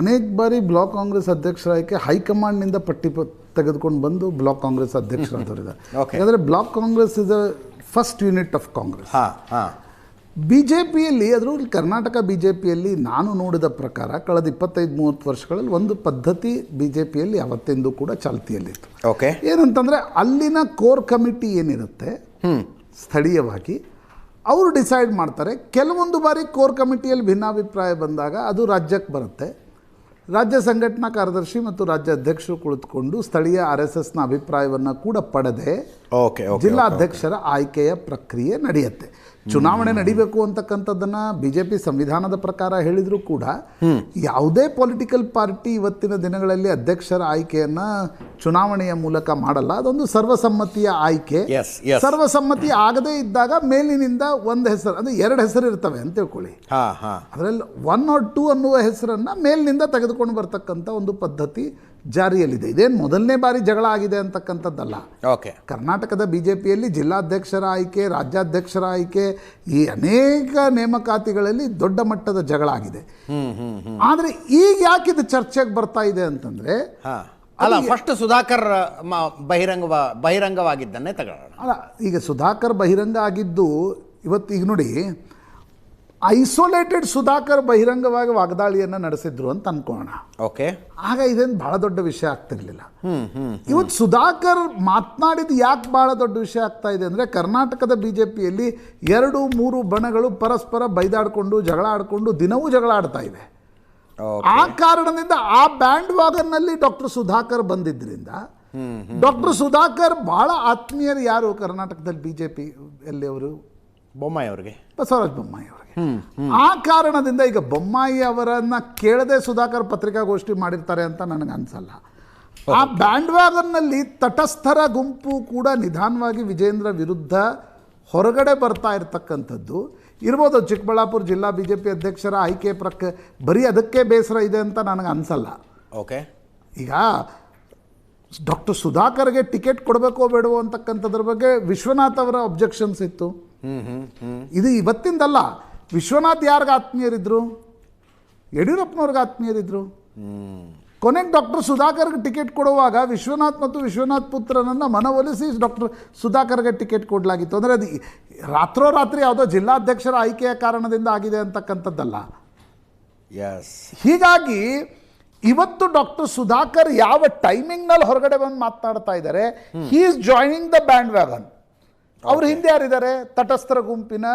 ಅನೇಕ ಬಾರಿ ಬ್ಲಾಕ್ ಕಾಂಗ್ರೆಸ್ ಅಧ್ಯಕ್ಷರ ಆಯ್ಕೆ ಹೈಕಮಾಂಡ್ನಿಂದ ಪಟ್ಟಿ ತೆಗೆದುಕೊಂಡು ಬಂದು ಬ್ಲಾಕ್ ಕಾಂಗ್ರೆಸ್ ಅಧ್ಯಕ್ಷರಾದವರಿದ್ದಾರೆ. ಯಾಕಂದರೆ block Congress is a first unit of Congress. B J ಪಿಯಲ್ಲಿ, ಅದರಲ್ಲಿ ಕರ್ನಾಟಕ ಬಿ ಜೆ ಪಿಯಲ್ಲಿ ನಾನು ನೋಡಿದ ಪ್ರಕಾರ ಕಳೆದ 25-30 ವರ್ಷಗಳಲ್ಲಿ ಒಂದು ಪದ್ಧತಿ ಬಿ ಜೆ ಪಿಯಲ್ಲಿ ಯಾವತ್ತಿಂದೂ ಕೂಡ ಚಾಲ್ತಿಯಲ್ಲಿತ್ತು. ಓಕೆ, ಏನಂತಂದರೆ ಅಲ್ಲಿನ ಕೋರ್ ಕಮಿಟಿ ಏನಿರುತ್ತೆ ಸ್ಥಳೀಯವಾಗಿ ಅವರು ಡಿಸೈಡ್ ಮಾಡ್ತಾರೆ. ಕೆಲವೊಂದು ಬಾರಿ ಕೋರ್ ಕಮಿಟಿಯಲ್ಲಿ ಭಿನ್ನಾಭಿಪ್ರಾಯ ಬಂದಾಗ ಅದು ರಾಜ್ಯಕ್ಕೆ ಬರುತ್ತೆ. ರಾಜ್ಯ ಸಂಘಟನಾ ಕಾರ್ಯದರ್ಶಿ ಮತ್ತು ರಾಜ್ಯ ಅಧ್ಯಕ್ಷರು ಕುಳಿತುಕೊಂಡು ಸ್ಥಳೀಯ RSSನ ಅಭಿಪ್ರಾಯವನ್ನು ಕೂಡ ಪಡೆದೇ ಜಿಲ್ಲಾಧ್ಯಕ್ಷರ ಆಯ್ಕೆಯ ಪ್ರಕ್ರಿಯೆ ನಡೆಯುತ್ತೆ. ಚುನಾವಣೆ ನಡಿಬೇಕು ಅಂತಕ್ಕಂಥದ್ದನ್ನು BJP ಸಂವಿಧಾನದ ಪ್ರಕಾರ ಹೇಳಿದರೂ ಕೂಡ ಯಾವುದೇ ಪೊಲಿಟಿಕಲ್ ಪಾರ್ಟಿ ಇವತ್ತಿನ ದಿನಗಳಲ್ಲಿ ಅಧ್ಯಕ್ಷರ ಆಯ್ಕೆಯನ್ನು ಚುನಾವಣೆಯ ಮೂಲಕ ಮಾಡಲ್ಲ. ಅದೊಂದು ಸರ್ವಸಮ್ಮತಿಯ ಆಯ್ಕೆ. ಸರ್ವಸಮ್ಮತಿ ಆಗದೇ ಇದ್ದಾಗ ಮೇಲಿನಿಂದ ಒಂದು ಹೆಸರು, ಅಂದರೆ 2 ಹೆಸರು ಇರ್ತವೆ ಅಂತ ತಿಳ್ಕೊಳ್ಳಿ. ಅದರಲ್ಲಿ 1 or 2 ಅನ್ನುವ ಹೆಸರನ್ನು ಮೇಲಿನಿಂದ ತೆಗೆದುಕೊಂಡು ಬರ್ತಕ್ಕಂಥ ಒಂದು ಪದ್ಧತಿ ಜಾರಿಯಲ್ಲಿದೆ. ಇದೇನು ಮೊದಲನೇ ಬಾರಿ ಜಗಳ ಆಗಿದೆ ಅಂತಕ್ಕಂಥದ್ದಲ್ಲ. ಕರ್ನಾಟಕದ BJPಯಲ್ಲಿ ಜಿಲ್ಲಾಧ್ಯಕ್ಷರ ಆಯ್ಕೆ, ರಾಜ್ಯಾಧ್ಯಕ್ಷರ ಆಯ್ಕೆ, ಈ ಅನೇಕ ನೇಮಕಾತಿಗಳಲ್ಲಿ ದೊಡ್ಡ ಮಟ್ಟದ ಜಗಳ ಆಗಿದೆ. ಆದರೆ ಈಗ ಯಾಕೆ ಇದು ಚರ್ಚೆಗೆ ಬರ್ತಾ ಇದೆ ಅಂತಂದ್ರೆ, ಅಲ್ಲ, ಫಸ್ಟ್ ಸುಧಾಕರ್ ಬಹಿರಂಗವಾಗಿದ್ದನ್ನೇ ತಗೊಳ್ಳೋಣ. ಅಲ್ಲ, ಈಗ ಸುಧಾಕರ್ ಬಹಿರಂಗ ಆಗಿದ್ದು ಇವತ್ತೀಗ ನೋಡಿ, ಐಸೋಲೇಟೆಡ್ ಸುಧಾಕರ್ ಬಹಿರಂಗವಾಗಿ ವಾಗ್ದಾಳಿಯನ್ನು ನಡೆಸಿದ್ರು ಅಂತ ಅನ್ಕೋಣ. ಓಕೆ, ಆಗ ಇದೇನು ಬಹಳ ದೊಡ್ಡ ವಿಷಯ ಆಗ್ತಿರ್ಲಿಲ್ಲ. ಇವತ್ತು ಸುಧಾಕರ್ ಮಾತನಾಡಿದ್ದು ಯಾಕೆ ಬಹಳ ದೊಡ್ಡ ವಿಷಯ ಆಗ್ತಾ ಇದೆ ಅಂದರೆ, ಕರ್ನಾಟಕದ BJPಯಲ್ಲಿ 2-3 ಬಣಗಳು ಪರಸ್ಪರ ಬೈದಾಡಿಕೊಂಡು ಜಗಳ ಆಡಿಕೊಂಡು ದಿನವೂ ಜಗಳ ಆಡ್ತಾ ಇವೆ. ಆ ಕಾರಣದಿಂದ ಆ ಬ್ಯಾಂಡ್ ವಾಗನ್ನಲ್ಲಿ ಡಾಕ್ಟರ್ ಸುಧಾಕರ್ ಬಂದಿದ್ದರಿಂದ, ಡಾಕ್ಟರ್ ಸುಧಾಕರ್ ಬಹಳ ಆತ್ಮೀಯರು ಯಾರು ಕರ್ನಾಟಕದಲ್ಲಿ BJP ಅಲ್ಲಿ ಅವರು ಬೊಮ್ಮಾಯಿ ಅವರಿಗೆ, ಬಸವರಾಜ ಬೊಮ್ಮಾಯಿ ಅವರಿಗೆ. ಆ ಕಾರಣದಿಂದ ಈಗ ಬೊಮ್ಮಾಯಿ ಅವರನ್ನು ಕೇಳದೆ ಸುಧಾಕರ್ ಪತ್ರಿಕಾಗೋಷ್ಠಿ ಮಾಡಿರ್ತಾರೆ ಅಂತ ನನಗೆ ಅನಿಸಲ್ಲ. ಆ ಬ್ಯಾಂಡ್ ವ್ಯಾಗನ್ನಲ್ಲಿ ತಟಸ್ಥರ ಗುಂಪು ಕೂಡ ನಿಧಾನವಾಗಿ ವಿಜೇಂದ್ರ ವಿರುದ್ಧ ಹೊರಗಡೆ ಬರ್ತಾ ಇರ್ತಕ್ಕಂಥದ್ದು ಇರ್ಬೋದು. ಚಿಕ್ಕಬಳ್ಳಾಪುರ ಜಿಲ್ಲಾ BJP ಅಧ್ಯಕ್ಷರ ಆಯ್ಕೆ ಬರೀ ಅದಕ್ಕೆ ಬೇಸರ ಇದೆ ಅಂತ ನನಗೆ ಅನಿಸಲ್ಲ. ಓಕೆ, ಈಗ ಡಾಕ್ಟರ್ ಸುಧಾಕರ್ಗೆ ಟಿಕೆಟ್ ಕೊಡಬೇಕೋ ಬೇಡವೋ ಅಂತಕ್ಕಂಥದ್ರ ಬಗ್ಗೆ ವಿಶ್ವನಾಥ್ ಅವರ ಅಬ್ಜೆಕ್ಷನ್ಸ್ ಇತ್ತು. ಇದು ಇವತ್ತಿಂದಲ್ಲ. ವಿಶ್ವನಾಥ್ ಯಾರಿಗೆ ಆತ್ಮೀಯರಿದ್ರು? ಯಡಿಯೂರಪ್ಪನವ್ರಿಗೆ ಆತ್ಮೀಯರಿದ್ರು. ಕೊನೆಗೆ ಡಾಕ್ಟರ್ ಸುಧಾಕರ್ಗೆ ಟಿಕೆಟ್ ಕೊಡುವಾಗ ವಿಶ್ವನಾಥ್ ಮತ್ತು ವಿಶ್ವನಾಥ್ ಪುತ್ರನನ್ನು ಮನವೊಲಿಸಿ ಡಾಕ್ಟರ್ ಸುಧಾಕರ್ಗೆ ಟಿಕೆಟ್ ಕೊಡಲಾಗಿತ್ತು. ಅಂದರೆ ಅದು ರಾತ್ರೋರಾತ್ರಿ ಯಾವುದೋ ಜಿಲ್ಲಾಧ್ಯಕ್ಷರ ಆಯ್ಕೆಯ ಕಾರಣದಿಂದ ಆಗಿದೆ ಅಂತಕ್ಕಂಥದ್ದಲ್ಲ. ಎಸ್, ಹೀಗಾಗಿ ಇವತ್ತು ಡಾಕ್ಟರ್ ಸುಧಾಕರ್ ಯಾವ ಟೈಮಿಂಗ್ನಲ್ಲಿ ಹೊರಗಡೆ ಬಂದು ಮಾತನಾಡ್ತಾ ಇದ್ದಾರೆ, he is joining the band wagon. ಅವ್ರ ಹಿಂದೆ ಯಾರಿದ್ದಾರೆ? ತಟಸ್ಥರ ಗುಂಪಿನ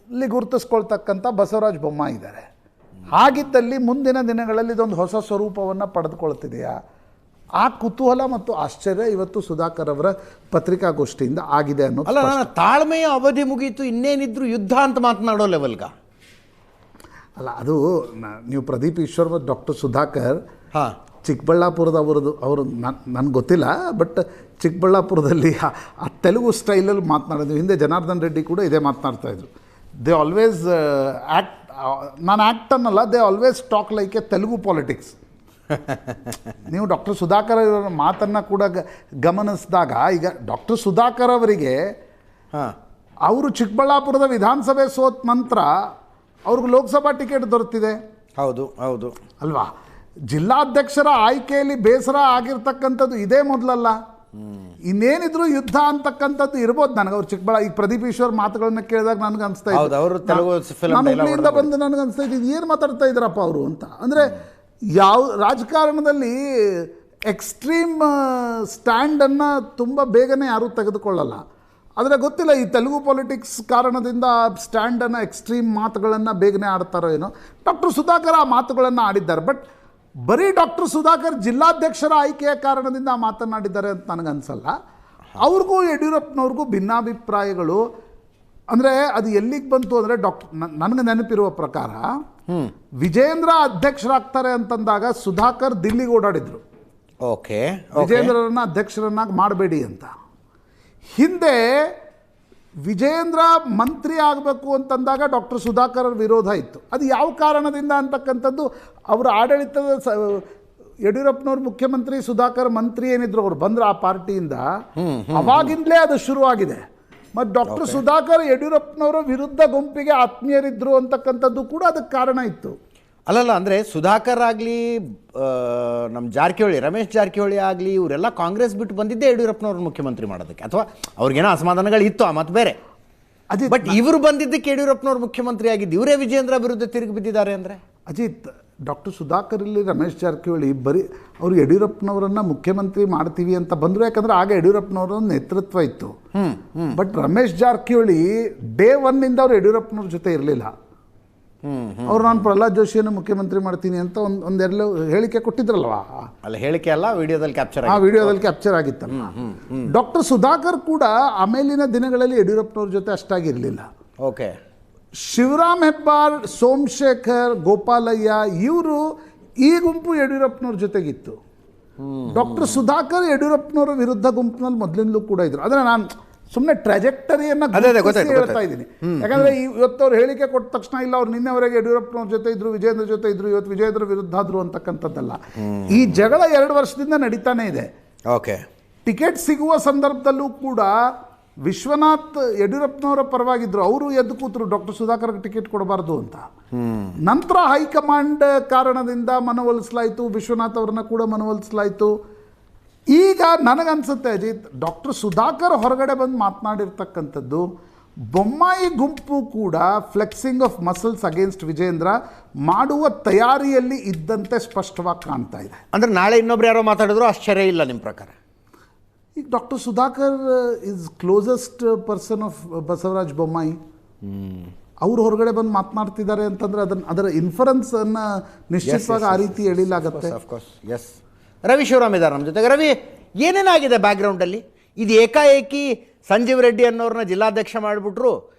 ಇಲ್ಲಿ ಗುರುತಿಸ್ಕೊಳ್ತಕ್ಕಂಥ ಬಸವರಾಜ ಬೊಮ್ಮಾಯಿ ಇದ್ದಾರೆ. ಹಾಗಿದ್ದಲ್ಲಿ ಮುಂದಿನ ದಿನಗಳಲ್ಲಿ ಇದೊಂದು ಹೊಸ ಸ್ವರೂಪವನ್ನು ಪಡೆದುಕೊಳ್ತಿದೆಯಾ? ಆ ಕುತೂಹಲ ಮತ್ತು ಆಶ್ಚರ್ಯ ಇವತ್ತು ಸುಧಾಕರ್ ಅವರ ಪತ್ರಿಕಾಗೋಷ್ಠಿಯಿಂದ ಆಗಿದೆ ಅನ್ನೋದು. ಅಲ್ಲ, ನನ್ನ ತಾಳ್ಮೆಯ ಅವಧಿ ಮುಗೀತು, ಇನ್ನೇನಿದ್ರು ಯುದ್ಧ ಅಂತ ಮಾತನಾಡೋ ಲೆವೆಲ್ಗ ಅಲ್ಲ, ಅದು ನೀವು ಪ್ರದೀಪ್ ಈಶ್ವರ್ ಮತ್ತು ಡಾಕ್ಟರ್ ಸುಧಾಕರ್ ಹಾಂ ಚಿಕ್ಕಬಳ್ಳಾಪುರದವರದು ಅವರು ನನಗೆ ಗೊತ್ತಿಲ್ಲ, ಬಟ್ ಚಿಕ್ಕಬಳ್ಳಾಪುರದಲ್ಲಿ ಆ ತೆಲುಗು ಸ್ಟೈಲಲ್ಲಿ ಮಾತನಾಡೋದು. ಹಿಂದೆ ಜನಾರ್ದನ್ ರೆಡ್ಡಿ ಕೂಡ ಇದೇ ಮಾತನಾಡ್ತಾಯಿದ್ರು. ದೇ ಆಲ್ವೇಸ್ ನಾನು ಆ್ಯಕ್ಟ್ ಅನ್ನಲ್ಲ, they always talk like A Telugu politics. ನೀವು ಡಾಕ್ಟರ್ ಸುಧಾಕರ್ ಅವರ ಮಾತನ್ನು ಕೂಡ ಗಮನಿಸಿದಾಗ, ಈಗ ಡಾಕ್ಟರ್ ಸುಧಾಕರ್ ಅವರಿಗೆ ಅವರು ಚಿಕ್ಕಬಳ್ಳಾಪುರದ ವಿಧಾನಸಭೆ ಸೋತ ನಂತರ ಅವ್ರಿಗೆ ಲೋಕಸಭಾ ಟಿಕೆಟ್ ದೊರೆತಿದೆ. ಹೌದು ಹೌದು ಅಲ್ವಾ? ಜಿಲ್ಲಾಧ್ಯಕ್ಷರ ಆಯ್ಕೆಯಲ್ಲಿ ಬೇಸರ ಆಗಿರ್ತಕ್ಕಂಥದ್ದು ಇದೇ ಮೊದಲಲ್ಲ. ಇನ್ನೇನಿದ್ರು ಯುದ್ಧ ಅಂತಕ್ಕಂಥದ್ದು ಇರ್ಬೋದು. ನನಗೆ ಅವ್ರು ಈಗ ಪ್ರದೀಪ್ ಈಶ್ವರ್ ಮಾತುಗಳನ್ನ ಕೇಳಿದಾಗ ನನಗೆ ಅನಿಸ್ತಾ ಇತ್ತು, ಹುಬ್ಳಿಯಿಂದ ಬಂದು ನನಗೆ ಅನಿಸ್ತಾ ಇದ್ದು ಏನು ಮಾತಾಡ್ತಾ ಇದ್ದಾರಪ್ಪ ಅವರು ಅಂತ. ಅಂದರೆ ಯಾವ ರಾಜಕಾರಣದಲ್ಲಿ ಎಕ್ಸ್ಟ್ರೀಮ್ ಸ್ಟ್ಯಾಂಡನ್ನು ತುಂಬ ಬೇಗನೆ ಯಾರೂ ತೆಗೆದುಕೊಳ್ಳಲ್ಲ. ಆದರೆ ಗೊತ್ತಿಲ್ಲ, ಈ ತೆಲುಗು ಪಾಲಿಟಿಕ್ಸ್ ಕಾರಣದಿಂದ ಸ್ಟ್ಯಾಂಡನ್ನು ಎಕ್ಸ್ಟ್ರೀಮ್ ಮಾತುಗಳನ್ನು ಬೇಗನೆ ಆಡ್ತಾರೋ ಏನೋ. ಡಾಕ್ಟರ್ ಸುಧಾಕರ್ ಆ ಮಾತುಗಳನ್ನು ಆಡಿದ್ದಾರೆ. ಬಟ್ ಬರೀ ಡಾಕ್ಟರ್ ಸುಧಾಕರ್ ಜಿಲ್ಲಾಧ್ಯಕ್ಷರ ಆಯ್ಕೆಯ ಕಾರಣದಿಂದ ಮಾತನಾಡಿದ್ದಾರೆ ಅಂತ ನನಗನ್ಸಲ್ಲ. ಅವ್ರಿಗೂ ಯಡಿಯೂರಪ್ಪನವ್ರಿಗೂ ಭಿನ್ನಾಭಿಪ್ರಾಯಗಳು. ಅಂದರೆ ಅದು ಎಲ್ಲಿಗೆ ಬಂತು ಅಂದರೆ, ನನಗೆ ನೆನಪಿರುವ ಪ್ರಕಾರ ವಿಜೇಂದ್ರ ಅಧ್ಯಕ್ಷರಾಗ್ತಾರೆ ಅಂತಂದಾಗ ಸುಧಾಕರ್ ದಿಲ್ಲಿಗೆ ಓಡಾಡಿದ್ರು. ಓಕೆ, ವಿಜೇಂದ್ರರನ್ನ ಅಧ್ಯಕ್ಷರನ್ನಾಗಿ ಮಾಡಬೇಡಿ ಅಂತ. ಹಿಂದೆ ವಿಜೇಂದ್ರ ಮಂತ್ರಿ ಆಗಬೇಕು ಅಂತಂದಾಗ ಡಾಕ್ಟರ್ ಸುಧಾಕರ್ ವಿರೋಧ ಇತ್ತು. ಅದು ಯಾವ ಕಾರಣದಿಂದ ಅಂತಕ್ಕಂಥದ್ದು ಅವರ ಆಡಳಿತದ ಯಡಿಯೂರಪ್ಪನವ್ರು ಮುಖ್ಯಮಂತ್ರಿ, ಸುಧಾಕರ್ ಮಂತ್ರಿ ಏನಿದ್ರು, ಅವ್ರು ಬಂದ್ರೆ ಆ ಪಾರ್ಟಿಯಿಂದ, ಅವಾಗಿಂದಲೇ ಅದು ಶುರುವಾಗಿದೆ. ಮತ್ತು ಡಾಕ್ಟರ್ ಸುಧಾಕರ್ ಯಡಿಯೂರಪ್ಪನವರ ವಿರುದ್ಧ ಗುಂಪಿಗೆ ಆತ್ಮೀಯರಿದ್ರು ಅಂತಕ್ಕಂಥದ್ದು ಕೂಡ ಅದಕ್ಕೆ ಕಾರಣ ಇತ್ತು. ಅಲ್ಲಲ್ಲ, ಅಂದರೆ ಸುಧಾಕರ್ ಆಗಲಿ, ನಮ್ಮ ಜಾರಕಿಹೊಳಿ, ರಮೇಶ್ ಜಾರಕಿಹೊಳಿ ಆಗಲಿ, ಇವರೆಲ್ಲ ಕಾಂಗ್ರೆಸ್ ಬಿಟ್ಟು ಬಂದಿದ್ದೇ ಯಡಿಯೂರಪ್ಪನವ್ರನ್ನ ಮುಖ್ಯಮಂತ್ರಿ ಮಾಡೋದಕ್ಕೆ. ಅಥವಾ ಅವ್ರಿಗೇನೋ ಅಸಮಾಧಾನಗಳಿತ್ತು, ಆ ಮತ್ತು ಬೇರೆ. ಅಜಿತ್, ಬಟ್ ಇವರು ಬಂದಿದ್ದಕ್ಕೆ ಯಡಿಯೂರಪ್ಪನವ್ರು ಮುಖ್ಯಮಂತ್ರಿ ಆಗಿದ್ದು, ಇವರೇ ವಿಜೇಂದ್ರ ವಿರುದ್ಧ ತಿರುಗಿ ಬಿದ್ದಿದ್ದಾರೆ ಅಂದರೆ. ಅಜಿತ್, ಡಾಕ್ಟರ್ ಸುಧಾಕರ್ ಇಲ್ಲಿ ರಮೇಶ್ ಜಾರಕಿಹೊಳಿ ಬರೀ ಅವರು ಯಡಿಯೂರಪ್ಪನವರನ್ನು ಮುಖ್ಯಮಂತ್ರಿ ಮಾಡ್ತೀವಿ ಅಂತ ಬಂದರು. ಯಾಕಂದರೆ ಆಗ ಯಡಿಯೂರಪ್ಪನವರ ನೇತೃತ್ವ ಇತ್ತು. ಬಟ್ ರಮೇಶ್ ಜಾರಕಿಹೊಳಿ ಡೇ ಒನ್ನಿಂದ ಅವರು ಯಡಿಯೂರಪ್ಪನವ್ರ ಜೊತೆ ಇರಲಿಲ್ಲ. ಅವ್ರು ನಾನು ಪ್ರಹ್ಲಾದ್ ಜೋಶಿಯನ್ನು ಮುಖ್ಯಮಂತ್ರಿ ಮಾಡ್ತೀನಿ ಅಂತ ಒಂದೆರಡು ಹೇಳಿಕೆ ಕೊಟ್ಟಿದ್ರಲ್ವಾ? ಅಲ್ಲ, ಹೇಳಿಕೆ ಅಲ್ಲ, ವಿಡಿಯೋದಲ್ಲಿ ಕ್ಯಾಪ್ಚರ್, ಆ ವಿಡಿಯೋದಲ್ಲಿ ಕ್ಯಾಪ್ಚರ್ ಆಗಿತ್ತಲ್ಲ. ಡಾಕ್ಟರ್ ಸುಧಾಕರ್ ಕೂಡ ಆಮೇಲಿನ ದಿನಗಳಲ್ಲಿ ಯಡಿಯೂರಪ್ಪನವ್ರ ಜೊತೆ ಅಷ್ಟಾಗಿ ಇರಲಿಲ್ಲ. ಓಕೆ, ಶಿವರಾಮ್ ಹೆಬ್ಬಾರ್, ಸೋಮಶೇಖರ್, ಗೋಪಾಲಯ್ಯ, ಇವರು ಈ ಗುಂಪು ಯಡಿಯೂರಪ್ಪನವ್ರ ಜೊತೆಗಿತ್ತು. ಡಾಕ್ಟರ್ ಸುಧಾಕರ್ ಯಡಿಯೂರಪ್ಪನವರ ವಿರುದ್ಧ ಗುಂಪಿನಲ್ಲಿ ಮೊದಲಿಂದಲೂ ಕೂಡ ಇದ್ರು. ಆದರೆ ನಾನು ಸುಮ್ಮನೆ ಟ್ರಾಜೆಕ್ಟರಿಯನ್ನು ಹೇಳ್ತಾ ಇದ್ದೀನಿ. ಯಾಕಂದರೆ ಇವತ್ತವ್ರು ಹೇಳಿಕೆ ಕೊಟ್ಟ ತಕ್ಷಣ ಇಲ್ಲ ಅವ್ರು ನಿನ್ನೆವರೆಗೆ ಯಡಿಯೂರಪ್ಪನವ್ರ ಜೊತೆ ಇದ್ರು, ವಿಜೇಂದ್ರ ಜೊತೆ ಇದ್ರು, ಇವತ್ತು ವಿಜೇಂದ್ರ ವಿರುದ್ಧ ಆದ್ರು ಅಂತಕ್ಕಂಥದ್ದಲ್ಲ. ಈ ಜಗಳ 2 ವರ್ಷದಿಂದ ನಡೀತಾನೆ ಇದೆ. ಓಕೆ, ಟಿಕೆಟ್ ಸಿಗುವ ಸಂದರ್ಭದಲ್ಲೂ ಕೂಡ ವಿಶ್ವನಾಥ್ ಯಡಿಯೂರಪ್ಪನವರ ಪರವಾಗಿದ್ರು. ಅವರು ಎದ್ದು ಕೂತರು ಡಾಕ್ಟರ್ ಸುಧಾಕರ್ಗೆ ಟಿಕೆಟ್ ಕೊಡಬಾರ್ದು ಅಂತ. ನಂತರ ಹೈಕಮಾಂಡ್ ಕಾರಣದಿಂದ ಮನವೊಲಿಸಲಾಯಿತು, ವಿಶ್ವನಾಥ್ ಅವ್ರನ್ನ ಕೂಡ ಮನವೊಲಿಸಲಾಯಿತು. ಈಗ ನನಗನ್ಸುತ್ತೆ ಅಜಿತ್, ಡಾಕ್ಟರ್ ಸುಧಾಕರ್ ಹೊರಗಡೆ ಬಂದು ಮಾತನಾಡಿರ್ತಕ್ಕಂಥದ್ದು, ಬೊಮ್ಮಾಯಿ ಗುಂಪು ಕೂಡ flexing of muscles against Vijendra ಮಾಡುವ ತಯಾರಿಯಲ್ಲಿ ಇದ್ದಂತೆ ಸ್ಪಷ್ಟವಾಗಿ ಕಾಣ್ತಾ ಇದೆ. ಅಂದರೆ ನಾಳೆ ಇನ್ನೊಬ್ರು ಯಾರೋ ಮಾತಾಡಿದ್ರು ಆಶ್ಚರ್ಯ ಇಲ್ಲ ನಿಮ್ಮ ಪ್ರಕಾರ? ಈಗ doctor Sudhakar is closest person of Basavaraj Bommai. ಅವರು ಹೊರಗಡೆ ಬಂದು ಮಾತನಾಡ್ತಿದ್ದಾರೆ ಅಂತಂದರೆ ಅದರ ಇನ್ಫರೆನ್ಸನ್ನು ನಿಶ್ಚಿತವಾಗಿ ಆ ರೀತಿ ಎಳಿಲಾಗತ್ತೆ. ಎಸ್, ರವಿ ಶಿವರಾಮ್ ಇದ್ದಾರೆ ನಮ್ಮ ಜೊತೆಗೆ. ರವಿ, ಏನೇನಾಗಿದೆ ಬ್ಯಾಕ್ಗ್ರೌಂಡಲ್ಲಿ? ಇದು ಏಕಾಏಕಿ ಸಂಜೀವ್ ರೆಡ್ಡಿ ಅನ್ನೋರನ್ನ ಜಿಲ್ಲಾಧ್ಯಕ್ಷ ಮಾಡಿಬಿಟ್ರು,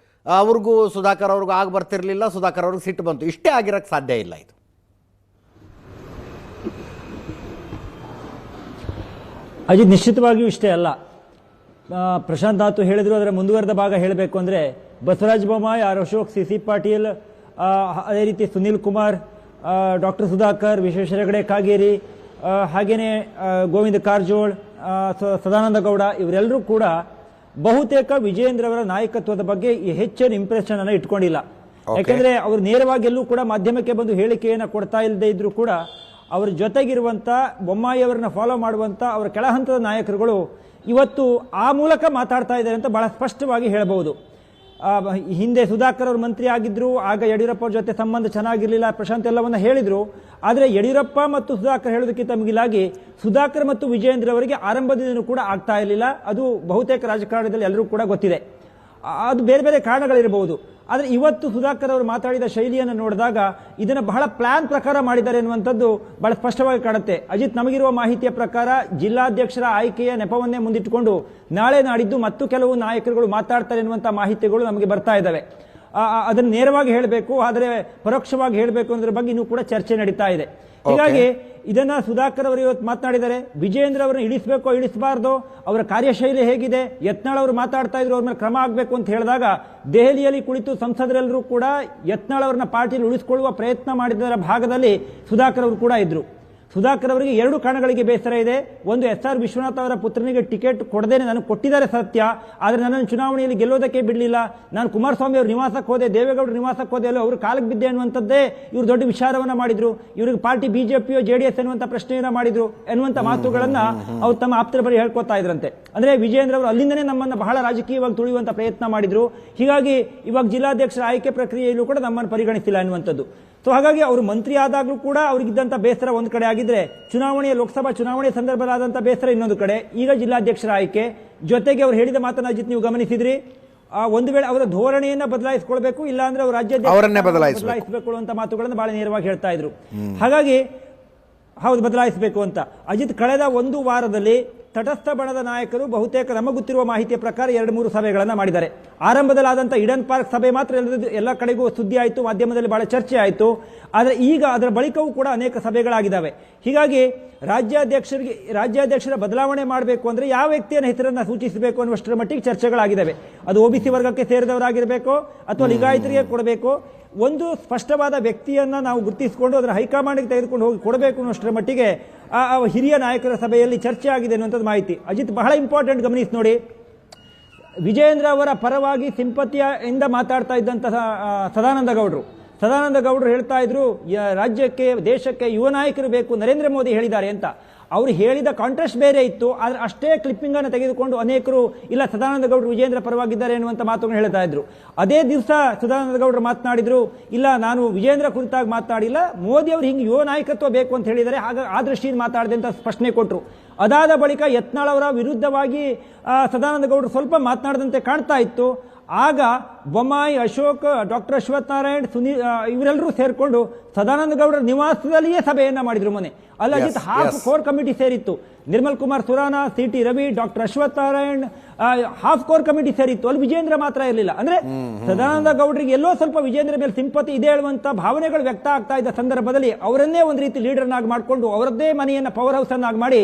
ಅವ್ರಿಗೂ ಸುಧಾಕರ್ ಅವ್ರಿಗೂ ಆಗ ಬರ್ತಿರ್ಲಿಲ್ಲ, ಸುಧಾಕರ್ ಅವ್ರಿಗೆ ಸಿಟ್ಟು ಬಂತು. ಇಷ್ಟೇ ಆಗಿರೋಕ್ಕೆ ಸಾಧ್ಯ ಇಲ್ಲ. ಇದು ಅಜಿತ್, ನಿಶ್ಚಿತವಾಗಿಯೂ ಇಷ್ಟೇ ಅಲ್ಲ. ಪ್ರಶಾಂತ್ ನಾಥ್ ಹೇಳಿದ್ರು. ಅದರ ಮುಂದುವರೆದ ಭಾಗ ಹೇಳಬೇಕು ಅಂದರೆ ಬಸವರಾಜ ಬೊಮ್ಮಾಯಿ, ಅಶೋಕ್ ಸಿ ಪಾಟೀಲ್, ಅದೇ ರೀತಿ ಸುನೀಲ್ ಕುಮಾರ್, ಡಾಕ್ಟರ್ ಸುಧಾಕರ್, ವಿಶ್ವೇಶ್ವರ ಹೆಗಡೆ ಕಾಗೇರಿ, ಹಾಗೆಯೇ ಗೋವಿಂದ ಕಾರಜೋಳ್, ಸದಾನಂದ ಗೌಡ, ಇವರೆಲ್ಲರೂ ಕೂಡ ಬಹುತೇಕ ವಿಜಯೇಂದ್ರ ಅವರ ನಾಯಕತ್ವದ ಬಗ್ಗೆ ಹೆಚ್ಚಿನ ಇಂಪ್ರೆಷನ್ ಅನ್ನು ಇಟ್ಕೊಂಡಿಲ್ಲ. ಯಾಕೆಂದ್ರೆ ಅವರು ನೇರವಾಗಿ ಎಲ್ಲೂ ಕೂಡ ಮಾಧ್ಯಮಕ್ಕೆ ಬಂದು ಹೇಳಿಕೆಯನ್ನು ಕೊಡ್ತಾ ಇಲ್ಲದೆ ಇದ್ರು ಕೂಡ ಅವರ ಜೊತೆಗಿರುವಂತ ಬೊಮ್ಮಾಯಿ ಅವರನ್ನ ಫಾಲೋ ಮಾಡುವಂತ ಅವರ ಕೆಳಹಂತದ ನಾಯಕರುಗಳು ಇವತ್ತು ಆ ಮೂಲಕ ಮಾತಾಡ್ತಾ ಇದ್ದಾರೆ ಅಂತ ಬಹಳ ಸ್ಪಷ್ಟವಾಗಿ ಹೇಳಬಹುದು. ಹಿಂದೆ ಸುಧಾಕರ್ ಅವರು ಮಂತ್ರಿ ಆಗಿದ್ರು, ಆಗ ಯಡಿಯೂರಪ್ಪ ಅವ್ರ ಜೊತೆ ಸಂಬಂಧ ಚೆನ್ನಾಗಿರ್ಲಿಲ್ಲ, ಪ್ರಶಾಂತ್ ಎಲ್ಲವನ್ನ ಹೇಳಿದ್ರು. ಆದರೆ ಯಡಿಯೂರಪ್ಪ ಮತ್ತು ಸುಧಾಕರ್ ಹೇಳೋದಕ್ಕಿಂತ ಮಿಗಿಲಾಗಿ ಸುಧಾಕರ್ ಮತ್ತು ವಿಜಯೇಂದ್ರ ಅವರಿಗೆ ಆರಂಭದಿಂದ ಕೂಡ ಆಗ್ತಾ ಇರಲಿಲ್ಲ. ಅದು ಬಹುತೇಕ ರಾಜಕಾರಣದಲ್ಲಿ ಎಲ್ಲರೂ ಕೂಡ ಗೊತ್ತಿದೆ. ಅದು ಬೇರೆ ಬೇರೆ ಕಾರಣಗಳಿರಬಹುದು. ಆದರೆ ಇವತ್ತು ಸುಧಾಕರ್ ಅವರು ಮಾತಾಡಿದ ಶೈಲಿಯನ್ನು ನೋಡಿದಾಗ ಇದನ್ನು ಬಹಳ ಪ್ಲಾನ್ ಪ್ರಕಾರ ಮಾಡಿದ್ದಾರೆ ಎನ್ನುವಂಥದ್ದು ಬಹಳ ಸ್ಪಷ್ಟವಾಗಿ ಕಾಣುತ್ತೆ. ಅಜಿತ್, ನಮಗಿರುವ ಮಾಹಿತಿಯ ಪ್ರಕಾರ ಜಿಲ್ಲಾಧ್ಯಕ್ಷರ ಆಯ್ಕೆಯ ನೆಪವನ್ನೇ ಮುಂದಿಟ್ಟುಕೊಂಡು ನಾಳೆ ನಾಡಿದ್ದು ಮತ್ತು ಕೆಲವು ನಾಯಕರುಗಳು ಮಾತಾಡ್ತಾರೆ ಎನ್ನುವಂಥ ಮಾಹಿತಿಗಳು ನಮಗೆ ಬರ್ತಾ ಇದ್ದಾವೆ. ಅದನ್ನು ನೇರವಾಗಿ ಹೇಳಬೇಕು, ಆದರೆ ಪರೋಕ್ಷವಾಗಿ ಹೇಳಬೇಕು ಅನ್ನೋದ್ರ ಬಗ್ಗೆ ಇನ್ನೂ ಕೂಡ ಚರ್ಚೆ ನಡೀತಾ ಇದೆ. ಹೀಗಾಗಿ ಇದನ್ನ ಸುಧಾಕರ್ ಅವರು ಇವತ್ತು ಮಾತನಾಡಿದ್ದಾರೆ. ವಿಜಯೇಂದ್ರ ಅವರನ್ನು ಇಳಿಸಬೇಕೋ ಇಳಿಸಬಾರ್ದು, ಅವರ ಕಾರ್ಯಶೈಲಿ ಹೇಗಿದೆ, ಯತ್ನಾಳ್ ಅವರು ಮಾತಾಡ್ತಾ ಇದ್ರು, ಅವ್ರ ಮೇಲೆ ಕ್ರಮ ಆಗಬೇಕು ಅಂತ ಹೇಳಿದಾಗ ದೆಹಲಿಯಲ್ಲಿ ಕುಳಿತು ಸಂಸದರೆಲ್ಲರೂ ಕೂಡ ಯತ್ನಾಳ್ ಅವರನ್ನ ಪಾರ್ಟಿಯಲ್ಲಿ ಉಳಿಸಿಕೊಳ್ಳುವ ಪ್ರಯತ್ನ ಮಾಡಿದರ ಭಾಗದಲ್ಲಿ ಸುಧಾಕರ್ ಅವರು ಕೂಡ ಇದ್ರು. ಸುಧಾಕರ್ ಅವರಿಗೆ 2 ಕಾರಣಗಳಿಗೆ ಬೇಸರ ಇದೆ. ಒಂದು, SR ವಿಶ್ವನಾಥ್ ಅವರ ಪುತ್ರನಿಗೆ ಟಿಕೆಟ್ ಕೊಡದೇನೆ ನನಗೆ ಕೊಟ್ಟಿದ್ದಾರೆ ಸತ್ಯ, ಆದರೆ ನನ್ನನ್ನು ಚುನಾವಣೆಯಲ್ಲಿ ಗೆಲ್ಲೋದಕ್ಕೆ ಬಿಡಲಿಲ್ಲ. ನಾನು ಕುಮಾರಸ್ವಾಮಿ ಅವ್ರ ನಿವಾಸಕ್ಕೆ ಹೋದೆ, ದೇವೇಗೌಡರ ನಿವಾಸಕ್ಕೆ ಹೋದೆ, ಅಲ್ಲೋ ಅವರು ಕಾಲಕ್ಕೆ ಬಿದ್ದೆ ಅನ್ನುವಂಥದ್ದೇ ಇವರು ದೊಡ್ಡ ವಿಚಾರವನ್ನ ಮಾಡಿದ್ರು. ಇವರಿಗೆ ಪಾರ್ಟಿ ಬಿಜೆಪಿಯೋ JDS ಎನ್ನುವಂಥ ಪ್ರಶ್ನೆಯನ್ನ ಮಾಡಿದ್ರು ಎನ್ನುವಂಥ ಮಾತುಗಳನ್ನ ಅವ್ರು ತಮ್ಮ ಆಪ್ತರ ಬಳಿ ಹೇಳ್ಕೊತಾ ಇದ್ರಂತೆ. ಅಂದ್ರೆ ವಿಜಯೇಂದ್ರ ಅವರು ಅಲ್ಲಿಂದನೇ ನಮ್ಮನ್ನು ಬಹಳ ರಾಜಕೀಯವಾಗಿ ತುಳಿಯುವಂತ ಪ್ರಯತ್ನ ಮಾಡಿದ್ರು. ಹೀಗಾಗಿ ಇವಾಗ ಜಿಲ್ಲಾಧ್ಯಕ್ಷರ ಆಯ್ಕೆ ಪ್ರಕ್ರಿಯೆಯಲ್ಲೂ ಕೂಡ ನಮ್ಮನ್ನು ಪರಿಗಣಿಸಿಲ್ಲ ಅನ್ನುವಂಥದ್ದು. ಸೊ ಹಾಗಾಗಿ ಅವರು ಮಂತ್ರಿ ಆದಾಗಲೂ ಕೂಡ ಅವ್ರಿಗಿದ್ದಂಥ ಬೇಸರ ಒಂದು ಕಡೆ ಆಗಿದ್ರೆ, ಚುನಾವಣೆಯ ಲೋಕಸಭಾ ಚುನಾವಣೆ ಸಂದರ್ಭದಲ್ಲಾದಂಥ ಬೇಸರ ಇನ್ನೊಂದು ಕಡೆ, ಈಗ ಜಿಲ್ಲಾಧ್ಯಕ್ಷರ ಆಯ್ಕೆ ಜೊತೆಗೆ ಅವರು ಹೇಳಿದ ಮಾತನ್ನ ಅಜಿತ್ ನೀವು ಗಮನಿಸಿದ್ರಿ. ಒಂದು ವೇಳೆ ಅವರ ಧೋರಣೆಯನ್ನ ಬದಲಾಯಿಸಿಕೊಳ್ಬೇಕು, ಇಲ್ಲ ಅಂದ್ರೆ ಅವರು ರಾಜ್ಯಾಧ್ಯಕ್ಷರನ್ನೇ ಬದಲಾಯಿಸಬೇಕು ಅಂತ ಮಾತುಗಳನ್ನು ಬಹಳ ನೇರವಾಗಿ ಹೇಳ್ತಾ ಇದ್ರು. ಹಾಗಾಗಿ ಹೌದು, ಬದಲಾಯಿಸಬೇಕು ಅಂತ. ಅಜಿತ್, ಕಳೆದ ಒಂದು ವಾರದಲ್ಲಿ ತಟಸ್ಥ ಬಣದ ನಾಯಕರು ಬಹುತೇಕ ನಮಗೆ ಗೊತ್ತಿರುವ ಮಾಹಿತಿಯ ಪ್ರಕಾರ 2-3 ಸಭೆಗಳನ್ನು ಮಾಡಿದ್ದಾರೆ. ಆರಂಭದಲ್ಲಾದಂಥ ಈಡನ್ ಪಾರ್ಕ್ ಸಭೆ ಮಾತ್ರ ಎಲ್ಲ ಕಡೆಗೂ ಸುದ್ದಿ ಆಯಿತು, ಮಾಧ್ಯಮದಲ್ಲಿ ಬಹಳ ಚರ್ಚೆ ಆಯಿತು. ಆದರೆ ಈಗ ಅದರ ಬಳಿಕವೂ ಕೂಡ ಅನೇಕ ಸಭೆಗಳಾಗಿದ್ದಾವೆ. ಹೀಗಾಗಿ ರಾಜ್ಯಾಧ್ಯಕ್ಷರ ಬದಲಾವಣೆ ಮಾಡಬೇಕು ಅಂದ್ರೆ ಯಾವ ವ್ಯಕ್ತಿಯ ಹೆಸರನ್ನು ಸೂಚಿಸಬೇಕು ಅನ್ನುವಷ್ಟರ ಮಟ್ಟಿಗೆ ಚರ್ಚೆಗಳಾಗಿದ್ದಾವೆ. ಅದು OBC ವರ್ಗಕ್ಕೆ ಸೇರಿದವರಾಗಿರಬೇಕು ಅಥವಾ ಲಿಂಗಾಯತರಿಗೆ ಕೊಡಬೇಕು. ಒಂದು ಸ್ಪಷ್ಟವಾದ ವ್ಯಕ್ತಿಯನ್ನ ನಾವು ಗುರುತಿಸಿಕೊಂಡು ಅದರ ಹೈಕಮಾಂಡ್ಗೆ ತೆಗೆದುಕೊಂಡು ಹೋಗಿ ಕೊಡಬೇಕು ಅನ್ನೋಷ್ಟರ ಮಟ್ಟಿಗೆ ಹಿರಿಯ ನಾಯಕರ ಸಭೆಯಲ್ಲಿ ಚರ್ಚೆ ಆಗಿದೆ ಅನ್ನುವಂಥದ್ದು ಮಾಹಿತಿ. ಅಜಿತ್, ಬಹಳ ಇಂಪಾರ್ಟೆಂಟ್ ಗಮನಿಸಿ ನೋಡಿ, ವಿಜಯೇಂದ್ರ ಅವರ ಪರವಾಗಿ ಸಿಂಪತಿಯಿಂದ ಮಾತಾಡ್ತಾ ಇದ್ದಂತಹ ಸದಾನಂದ ಗೌಡರು ಹೇಳ್ತಾ ಇದ್ರು, ರಾಜ್ಯಕ್ಕೆ ದೇಶಕ್ಕೆ ಯುವ ನಾಯಕರು ಬೇಕು, ನರೇಂದ್ರ ಮೋದಿ ಹೇಳಿದ್ದಾರೆ ಅಂತ. ಅವರು ಹೇಳಿದ ಕಾಂಟ್ರಾಸ್ಟ್ ಬೇರೆ ಇತ್ತು. ಆದರೆ ಅಷ್ಟೇ ಕ್ಲಿಪ್ಪಿಂಗ್ ಅನ್ನು ತೆಗೆದುಕೊಂಡು ಅನೇಕರು ಇಲ್ಲ ಸದಾನಂದ ಗೌಡರು ವಿಜಯೇಂದ್ರ ಪರವಾಗಿದ್ದಾರೆ ಎನ್ನುವಂಥ ಮಾತುಗಳನ್ನು ಹೇಳ್ತಾ ಇದ್ರು. ಅದೇ ದಿವಸ ಸದಾನಂದ ಗೌಡರು ಮಾತನಾಡಿದ್ರು, ಇಲ್ಲ ನಾನು ವಿಜಯೇಂದ್ರ ಕುರಿತಾಗಿ ಮಾತನಾಡಿಲ್ಲ, ಮೋದಿ ಅವರು ಹಿಂಗೆ ಯುವ ನಾಯಕತ್ವ ಬೇಕು ಅಂತ ಹೇಳಿದ್ದಾರೆ, ಹಾಗಾಗಿ ಆ ದೃಷ್ಟಿಯಿಂದ ಮಾತಾಡಿದೆ ಅಂತ ಸ್ಪಷ್ಟನೆ ಕೊಟ್ಟರು. ಅದಾದ ಬಳಿಕ ಯತ್ನಾಳ್ ಅವರ ವಿರುದ್ಧವಾಗಿ ಸದಾನಂದ ಗೌಡರು ಸ್ವಲ್ಪ ಮಾತನಾಡದಂತೆ ಕಾಣ್ತಾ ಇತ್ತು. ಆಗ ಬೊಮ್ಮಾಯಿ, ಅಶೋಕ್, ಡಾಕ್ಟರ್ ಅಶ್ವಥ್ ನಾರಾಯಣ್, ಸುನೀಲ್ ಇವರೆಲ್ಲರೂ ಸೇರ್ಕೊಂಡು ಸದಾನಂದ ಗೌಡರ ನಿವಾಸದಲ್ಲಿಯೇ ಸಭೆಯನ್ನ ಮಾಡಿದ್ರು. ಮೊನ್ನೆ ಅಜಿತ್ ಹಾಫ್ ಕೋರ್ ಕಮಿಟಿ ಸೇರಿತ್ತು. Nirmal Kumar Surana, CT Ravi, doctor Ashwath Narayan half core committee ಸೇರಿತ್ತು. ಅಲ್ಲಿ ವಿಜಯೇಂದ್ರ ಮಾತ್ರ ಇರಲಿಲ್ಲ. ಅಂದ್ರೆ ಸದಾನಂದ ಗೌಡರಿಗೆ ಎಲ್ಲೋ ಸ್ವಲ್ಪ ವಿಜಯೇಂದ್ರ ಮೇಲೆ ಸಿಂಪತಿ ಇದೆ ಹೇಳುವಂತ ಭಾವನೆಗಳು ವ್ಯಕ್ತ ಆಗ್ತಾ ಇದ್ದ ಸಂದರ್ಭದಲ್ಲಿ ಅವರನ್ನೇ ಒಂದು ರೀತಿ ಲೀಡರ್ನಾಗಿ ಮಾಡಿಕೊಂಡು ಅವರದ್ದೇ ಮನೆಯನ್ನ ಪವರ್ ಹೌಸ್ ಅನ್ನಾಗಿ ಮಾಡಿ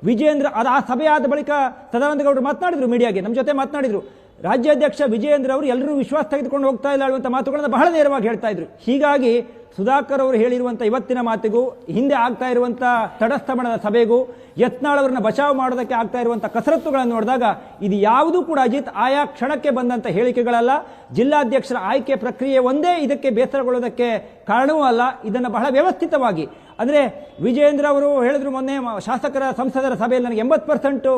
ವಿಜಯೇಂದ್ರ ಆ ಸಭೆ ಆದ ಬಳಿಕ ಸದಾನಂದ ಗೌಡರು ಮಾತನಾಡಿದ್ರು, ಮೀಡಿಯಾಗೆ ನಮ್ಮ ಜೊತೆ ಮಾತನಾಡಿದ್ರು. ರಾಜ್ಯಾಧ್ಯಕ್ಷ ವಿಜಯೇಂದ್ರ ಅವರು ಎಲ್ಲರೂ ವಿಶ್ವಾಸ ತೆಗೆದುಕೊಂಡು ಹೋಗ್ತಾ ಇಲ್ಲ ಹೇಳುವಂತ ಮಾತುಗಳನ್ನು ಬಹಳ ನೇರವಾಗಿ ಹೇಳ್ತಾ ಇದ್ರು. ಹೀಗಾಗಿ ಸುಧಾಕರ್ ಅವರು ಹೇಳಿರುವಂಥ ಇವತ್ತಿನ ಮಾತಿಗೂ ಹಿಂದೆ ಆಗ್ತಾ ಇರುವಂಥ ತಟಸ್ಥ ಬಣದ ಸಭೆಗೂ ಯತ್ನಾಳ್ ಅವರನ್ನ ಬಚಾವ್ ಮಾಡೋದಕ್ಕೆ ಆಗ್ತಾ ಇರುವಂಥ ಕಸರತ್ತುಗಳನ್ನು ನೋಡಿದಾಗ ಇದು ಯಾವುದೂ ಕೂಡ ಅಜಿತ್ ಆಯಾ ಕ್ಷಣಕ್ಕೆ ಬಂದಂಥ ಹೇಳಿಕೆಗಳಲ್ಲ. ಜಿಲ್ಲಾಧ್ಯಕ್ಷರ ಆಯ್ಕೆ ಪ್ರಕ್ರಿಯೆ ಒಂದೇ ಇದಕ್ಕೆ ಬೇಸರಗೊಳ್ಳೋದಕ್ಕೆ ಕಾರಣವೂ ಅಲ್ಲ. ಇದನ್ನು ಬಹಳ ವ್ಯವಸ್ಥಿತವಾಗಿ ಅಂದ್ರೆ ವಿಜಯೇಂದ್ರ ಅವರು ಹೇಳಿದ್ರು ಮೊನ್ನೆ ಶಾಸಕರ ಸಂಸದರ ಸಭೆಯಲ್ಲಿ ನನಗೆ 80%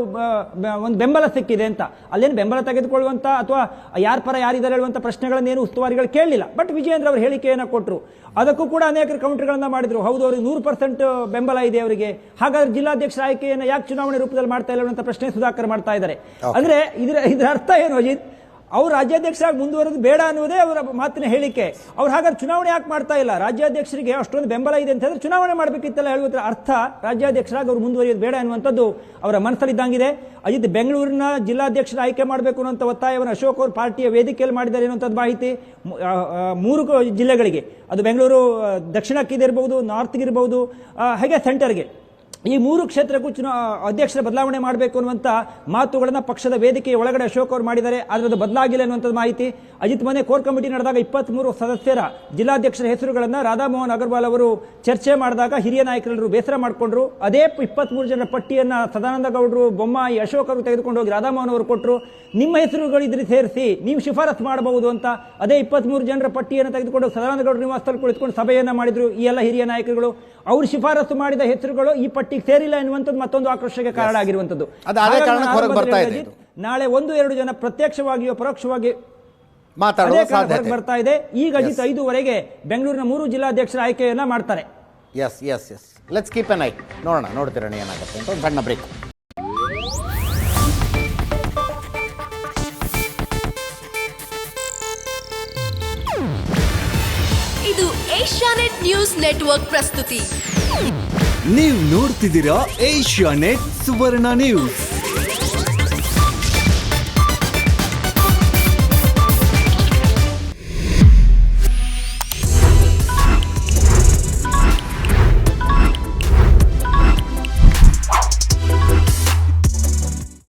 ಒಂದು ಬೆಂಬಲ ಸಿಕ್ಕಿದೆ ಅಂತ. ಅಲ್ಲೇನು ಬೆಂಬಲ ತೆಗೆದುಕೊಳ್ಳುವಂತ ಅಥವಾ ಯಾರ ಪರ ಯಾರಿದ್ದಾರೆ ಹೇಳುವಂತ ಪ್ರಶ್ನೆಗಳನ್ನೇನು ಉಸ್ತುವಾರಿಗಳು ಕೇಳಲಿಲ್ಲ. ಬಟ್ ವಿಜಯೇಂದ್ರ ಅವರು ಹೇಳಿಕೆಯನ್ನು ಕೊಟ್ಟರು. ಅದಕ್ಕೂ ಕೂಡ ಅನೇಕರು ಕೌಂಟರ್ಗಳನ್ನ ಮಾಡಿದ್ರು. ಹೌದು, ಅವರಿಗೆ 100% ಬೆಂಬಲ ಇದೆ ಅವರಿಗೆ, ಹಾಗಾದ್ರೆ ಜಿಲ್ಲಾಧ್ಯಕ್ಷರ ಆಯ್ಕೆಯನ್ನು ಯಾಕೆ ಚುನಾವಣೆ ರೂಪದಲ್ಲಿ ಮಾಡ್ತಾ ಇಲ್ಲ ಅನ್ನೋ ಪ್ರಶ್ನೆ ಸುಧಾಕರ್ ಮಾಡ್ತಾ ಇದ್ದಾರೆ. ಅಂದ್ರೆ ಇದರ ಅರ್ಥ ಏನು ಅಜಿತ್? ಅವ್ರು ರಾಜ್ಯಾಧ್ಯಕ್ಷರಾಗಿ ಮುಂದುವರೆದು ಬೇಡ ಅನ್ನೋದೇ ಅವರ ಮಾತಿನ ಹೇಳಿಕೆ. ಅವ್ರು ಹಾಗಾದ್ರೆ ಚುನಾವಣೆ ಯಾಕೆ ಮಾಡ್ತಾ ಇಲ್ಲ? ರಾಜ್ಯಾಧ್ಯಕ್ಷರಿಗೆ ಅಷ್ಟೊಂದು ಬೆಂಬಲ ಇದೆ ಅಂತ ಹೇಳಿದ್ರೆ ಚುನಾವಣೆ ಮಾಡಬೇಕಿತ್ತಲ್ಲ ಹೇಳುವುದರ ಅರ್ಥ ರಾಜ್ಯಾಧ್ಯಕ್ಷರಾಗಿ ಅವರು ಮುಂದುವರಿಯೋದು ಬೇಡ ಅನ್ನುವಂಥದ್ದು ಅವರ ಮನಸ್ಸಲ್ಲಿದ್ದಂಗಿದೆ. ಅಜಿತ್ ಬೆಂಗಳೂರಿನ ಜಿಲ್ಲಾಧ್ಯಕ್ಷರ ಆಯ್ಕೆ ಮಾಡಬೇಕು ಅನ್ನುವಂಥ ಒತ್ತಾಯವನ್ನು ಅಶೋಕ್ ಅವರು ಪಾರ್ಟಿಯ ವೇದಿಕೆಯಲ್ಲಿ ಮಾಡಿದ್ದಾರೆ ಅನ್ನುವಂಥದ್ದು ಮಾಹಿತಿ. 3 ಜಿಲ್ಲೆಗಳಿಗೆ, ಅದು ಬೆಂಗಳೂರು ದಕ್ಷಿಣಕ್ಕಿದಿರಬಹುದು, ನಾರ್ತ್ಗಿರ್ಬಹುದು, ಹಾಗೆ ಸೆಂಟರ್ಗೆ, ಈ 3 ಕ್ಷೇತ್ರಕ್ಕೂ ಅಧ್ಯಕ್ಷರ ಬದಲಾವಣೆ ಮಾಡಬೇಕು ಅನ್ನುವಂಥ ಮಾತುಗಳನ್ನು ಪಕ್ಷದ ವೇದಿಕೆಯ ಒಳಗಡೆ ಅಶೋಕ್ ಅವರು ಮಾಡಿದ್ದಾರೆ. ಆದರೆ ಅದು ಬದಲಾಗಿಲ್ಲ ಅನ್ನುವಂಥದ್ದು ಮಾಹಿತಿ. ಅಜಿತ್ ಮೊನ್ನೆ ಕೋರ್ ಕಮಿಟಿ ನಡೆದಾಗ 23 ಸದಸ್ಯರ ಜಿಲ್ಲಾಧ್ಯಕ್ಷರ ಹೆಸರುಗಳನ್ನು ರಾಧಾಮೋಹನ್ ಅಗರ್ವಾಲ್ ಅವರು ಚರ್ಚೆ ಮಾಡಿದಾಗ ಹಿರಿಯ ನಾಯಕರೆಲ್ಲರೂ ಬೇಸರ ಮಾಡಿಕೊಂಡ್ರು. ಅದೇ 23 ಜನರ ಪಟ್ಟಿಯನ್ನು ಸದಾನಂದ ಗೌಡರು, ಬೊಮ್ಮಾಯಿ, ಅಶೋಕ್ ಅವರು ತೆಗೆದುಕೊಂಡು ಹೋಗಿ ರಾಧಾಮೋಹನ್ ಅವರು ಕೊಟ್ಟರು. ನಿಮ್ಮ ಹೆಸರುಗಳಿದ್ರೆ ಸೇರಿಸಿ ನೀವು ಶಿಫಾರಸು ಮಾಡಬಹುದು ಅಂತ ಅದೇ 23 ಜನರ ಪಟ್ಟಿಯನ್ನು ತೆಗೆದುಕೊಂಡು ಸದಾನಂದ ಗೌಡರು ನಿವಾಸದಲ್ಲಿ ಕುಳಿತುಕೊಂಡು ಸಭೆಯನ್ನು ಮಾಡಿದ್ರು ಈ ಎಲ್ಲ ಹಿರಿಯ ನಾಯಕರುಗಳು. ಅವರು ಶಿಫಾರಸು ಮಾಡಿದ ಹೆಸರುಗಳು ಈ ಪಟ್ಟಿಗೆ ಸೇರಿಲ್ಲ ಎನ್ನುವಂಥದ್ದು ಮತ್ತೊಂದು ಆಕ್ರೋಶಕ್ಕೆ ಕಾರಣ ಆಗಿರುವಂಥದ್ದು. ನಾಳೆ 1-2 ಜನ ಪ್ರತ್ಯಕ್ಷವಾಗಿಯೋ ಪರೋಕ್ಷವಾಗಿ ಬರ್ತಾ ಇದೆ. ಈಗ ಅಜಿತ್ 5ವರೆಗೆ ಬೆಂಗಳೂರಿನ 3 ಜಿಲ್ಲಾಧ್ಯಕ್ಷರ ಆಯ್ಕೆಯನ್ನ ಮಾಡ್ತಾರೆ. Yes yes yes let's keep an eye. ನೋಡ್ತೀರಾ ಏನಾಗುತ್ತೆ ಅಂತ. ಸಣ್ಣ ಬ್ರೇಕ್. ಇದು ಏಷ್ಯಾನೆಟ್ ನ್ಯೂಸ್ ನೆಟ್ವರ್ಕ್ ಪ್ರಸ್ತುತಿ. ನೀವು ನೋಡ್ತಿದ್ದೀರಾ ಏಷ್ಯಾನೆಟ್ ಸುವರ್ಣ ನ್ಯೂಸ್.